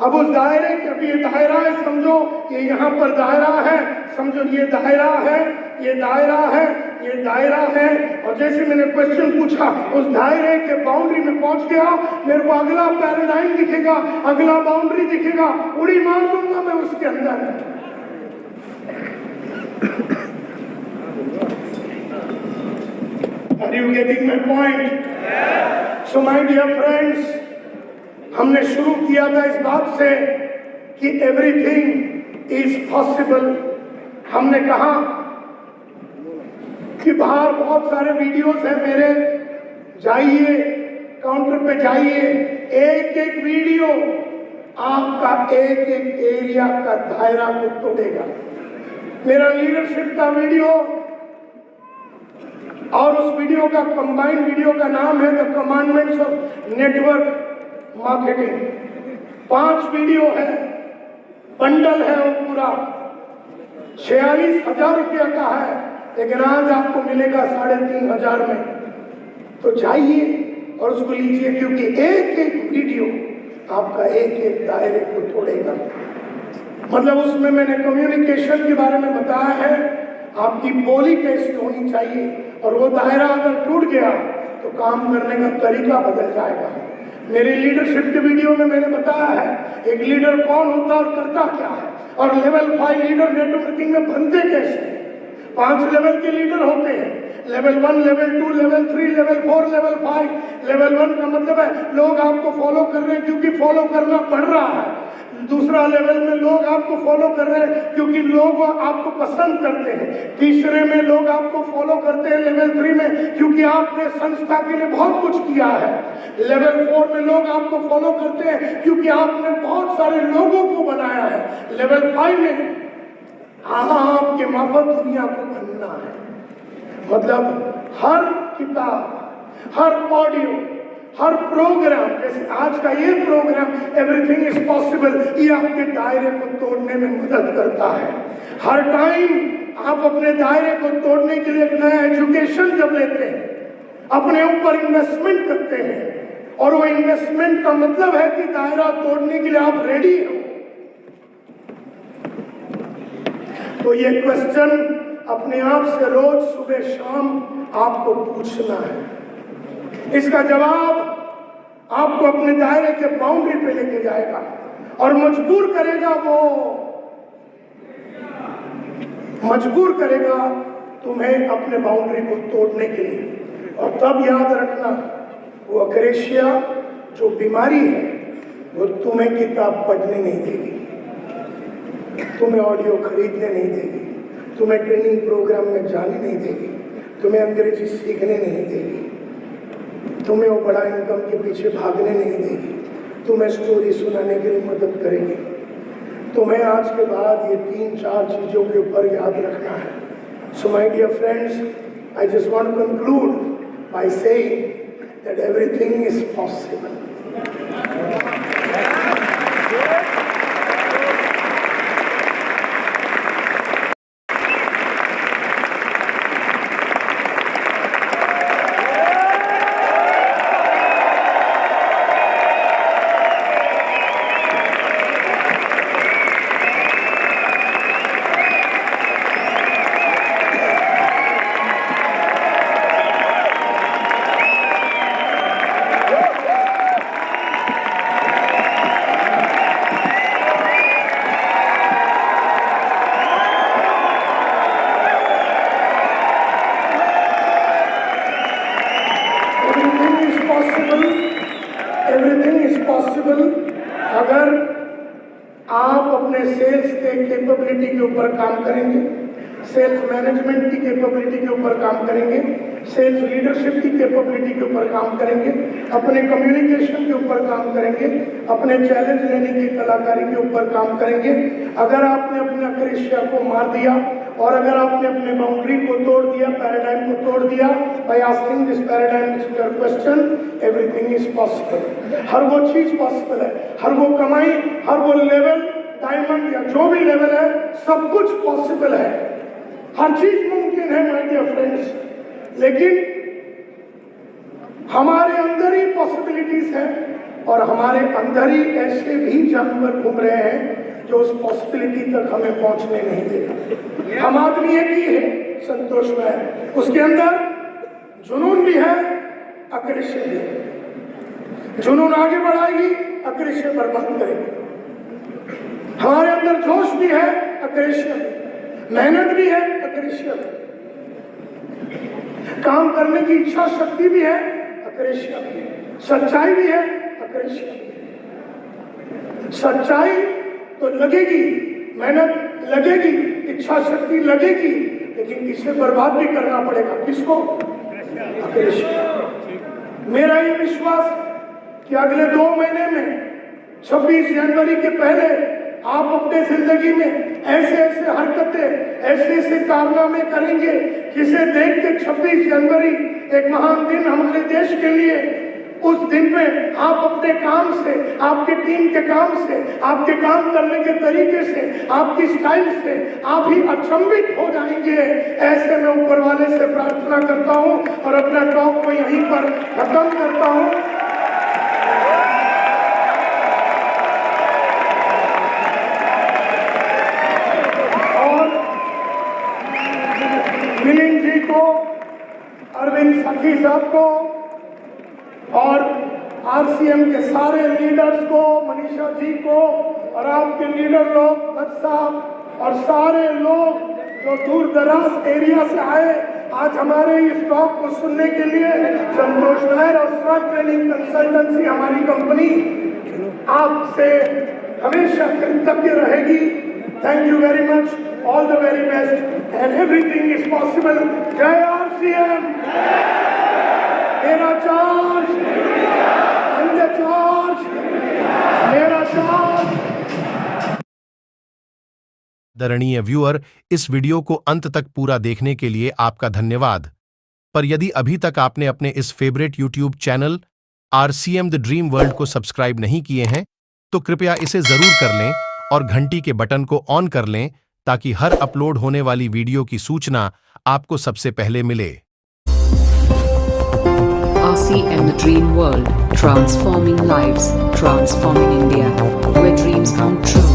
अब उस दायरे के, अभी ये दायरा है, समझो ये यहाँ पर दायरा है, समझो ये दायरा है, ये दायरा है, ये दायरा है। और जैसे मैंने क्वेश्चन पूछा, उस दायरे के बाउंड्री में पहुंच गया, मेरे को अगला पैराडाइम दिखेगा, अगला बाउंड्री दिखेगा, उड़ी मार दूंगा मैं उसके अंदर। Are you getting my point? So my dear friends, हमने शुरू किया था इस बात से कि एवरीथिंग इज पॉसिबल। हमने कहा कि बाहर बहुत सारे वीडियोस हैं मेरे, जाइए काउंटर पे जाइए, एक एक वीडियो आपका एक एक एरिया का दायरा को तोड़ेगा। मेरा लीडरशिप का वीडियो और उस वीडियो का कंबाइंड वीडियो का नाम है the commandments of network marketing. 5 video है, बंडल है वो पूरा, 46,000 रुपया का है, लेकिन आज आपको मिलेगा 3,500 में। तो जाइए और उसको लीजिए, क्योंकि एक एक वीडियो आपका एक एक दायरे को तोड़ेगा। मतलब उसमें मैंने कम्युनिकेशन के बारे में बताया है, आपकी बोली कैसी होनी चाहिए, और वो दायरा अगर टूट गया तो काम करने का तरीका बदल जाएगा। मेरे लीडरशिप के वीडियो में मैंने बताया है एक लीडर कौन होता है और करता क्या है, और लेवल 5 लीडर नेटवर्किंग में बनते कैसे। 5 लेवल के लीडर होते हैं, level 1, level 2, level 3, level 4, level 5। Level 1 का मतलब है लोग आपको फॉलो कर रहे हैं क्योंकि फॉलो करना पड़ रहा है। दूसरा लेवल में लोग आपको फॉलो कर रहे हैं क्योंकि लोग आपको पसंद करते हैं। तीसरे में लोग आपको फॉलो करते हैं लेवल 3 में क्योंकि आपने संस्था के लिए बहुत कुछ किया है। लेवल 4 में लोग आपको फॉलो करते हैं क्योंकि आपने बहुत सारे लोगों को बनाया है। लेवल 5 में आपके माफक दुनिया को बनना है। मतलब हर किताब, हर ऑडियो, हर प्रोग्राम, जैसे आज का ये प्रोग्राम एवरीथिंग इज पॉसिबल, ये आपके दायरे को तोड़ने में मदद करता है। हर टाइम आप अपने दायरे को तोड़ने के लिए एक नया एजुकेशन जब लेते हैं, अपने ऊपर इन्वेस्टमेंट करते हैं, और वो इन्वेस्टमेंट का मतलब है कि दायरा तोड़ने के लिए आप रेडी हो। तो ये क्वेश्चन अपने आप से रोज सुबह शाम आपको पूछना है। इसका जवाब आपको अपने दायरे के बाउंड्री पे लेके जाएगा और मजबूर करेगा, वो मजबूर करेगा तुम्हें अपने बाउंड्री को तोड़ने के लिए। और तब याद रखना, वो अक्रेशिया जो बीमारी है वो तुम्हें किताब पढ़ने नहीं देगी, तुम्हें ऑडियो खरीदने नहीं देगी, तुम्हें ट्रेनिंग प्रोग्राम में जाने नहीं देगी, तुम्हें अंग्रेजी सीखने नहीं देगी, तुम्हें वो बड़ा इनकम के पीछे भागने नहीं देगी, तुम्हें स्टोरी सुनाने के लिए मदद करेगी। तुम्हें आज के बाद ये 3-4 चीज़ों के ऊपर याद रखना है। So my dear friends, I just want to conclude by saying that everything is possible. Capability के ऊपर काम करेंगे, सेल्स मैनेजमेंट की कैपेबिलिटी के ऊपर काम करेंगे, सेल्स लीडरशिप की कैपेबिलिटी के ऊपर काम करेंगे, अपने कम्युनिकेशन के ऊपर काम करेंगे, अपने चैलेंज लेने की कलाकारी के ऊपर काम करेंगे। अगर आपने अपने अक्रेशिया को मार दिया और अगर आपने अपने बाउंड्री को तोड़ दिया, पैराडाइम को तोड़ दिया, by asking this paradigm question, everything is possible. हर वो चीज पॉसिबल है, हर वो कमाई, हर वो लेवल, डायमंड या जो भी लेवल है, सब कुछ पॉसिबल है, हर चीज मुमकिन है माय डियर फ्रेंड्स। लेकिन हमारे अंदर ही पॉसिबिलिटीज हैं और हमारे अंदर ही ऐसे भी जानवर घूम रहे हैं जो उस पॉसिबिलिटी तक हमें पहुंचने नहीं देगा। हम आदमी एक ही है, संतोष में है, उसके अंदर जुनून भी है, अक्रेशिया भी है। जुनून आगे बढ़ाएगी, अक्रेशिया बर्बाद करेगी। हमारे अंदर जोश भी है, अक्रेशिया भी, मेहनत भी है, अक्रेशिया भी, काम करने की इच्छा शक्ति भी है, अक्रेशिया भी है, सच्चाई भी है, अक्रेशिया भी है। सच्चाई तो लगेगी, मेहनत लगेगी, इच्छा शक्ति लगेगी, लेकिन इसे बर्बाद भी करना पड़ेगा। किसको? अक्रेशिया। मेरा ये विश्वास कि अगले 2 महीने में 26 जनवरी के पहले आप अपने जिंदगी में ऐसे ऐसे हरकतें, ऐसे ऐसे कारनामे करेंगे जिसे देख के 26 जनवरी एक महान दिन हमारे देश के लिए। उस दिन में आप अपने काम से, आपके टीम के काम से, आपके काम करने के तरीके से, आपकी स्टाइल से आप ही अचंभित हो जाएंगे। ऐसे मैं ऊपर वाले से प्रार्थना करता हूं और अपना टॉक को यहीं पर खत्म करता हूं। मिलिंद जी को, अरविंद सखी साहब को और आरसीएम के सारे लीडर्स को, मनीषा जी को और आपके लीडर लोग, दत्त साहब और सारे लोग जो दूर दराज एरिया से आए आज हमारे इस टॉक को सुनने के लिए। संतोष नायर और स्मार्ट ट्रेनिंग कंसल्टेंसी हमारी कंपनी आपसे हमेशा कृतज्ञ रहेगी। Thank you very much, all the very best, and everything is possible. Jai RCM! मेरा चार्ज, and the charge, मेरा चार्ज। आदरणीय व्यूअर, इस वीडियो को अंत तक पूरा देखने के लिए आपका धन्यवाद। पर यदि अभी तक आपने अपने इस favourite YouTube channel RCM the dream world को सब्सक्राइब नहीं किए हैं, तो कृपया इसे जरूर कर लें और घंटी के बटन को ऑन कर लें ताकि हर अपलोड होने वाली वीडियो की सूचना आपको सबसे पहले मिले। RCM The Dream World, transforming lives, transforming India, where dreams come true.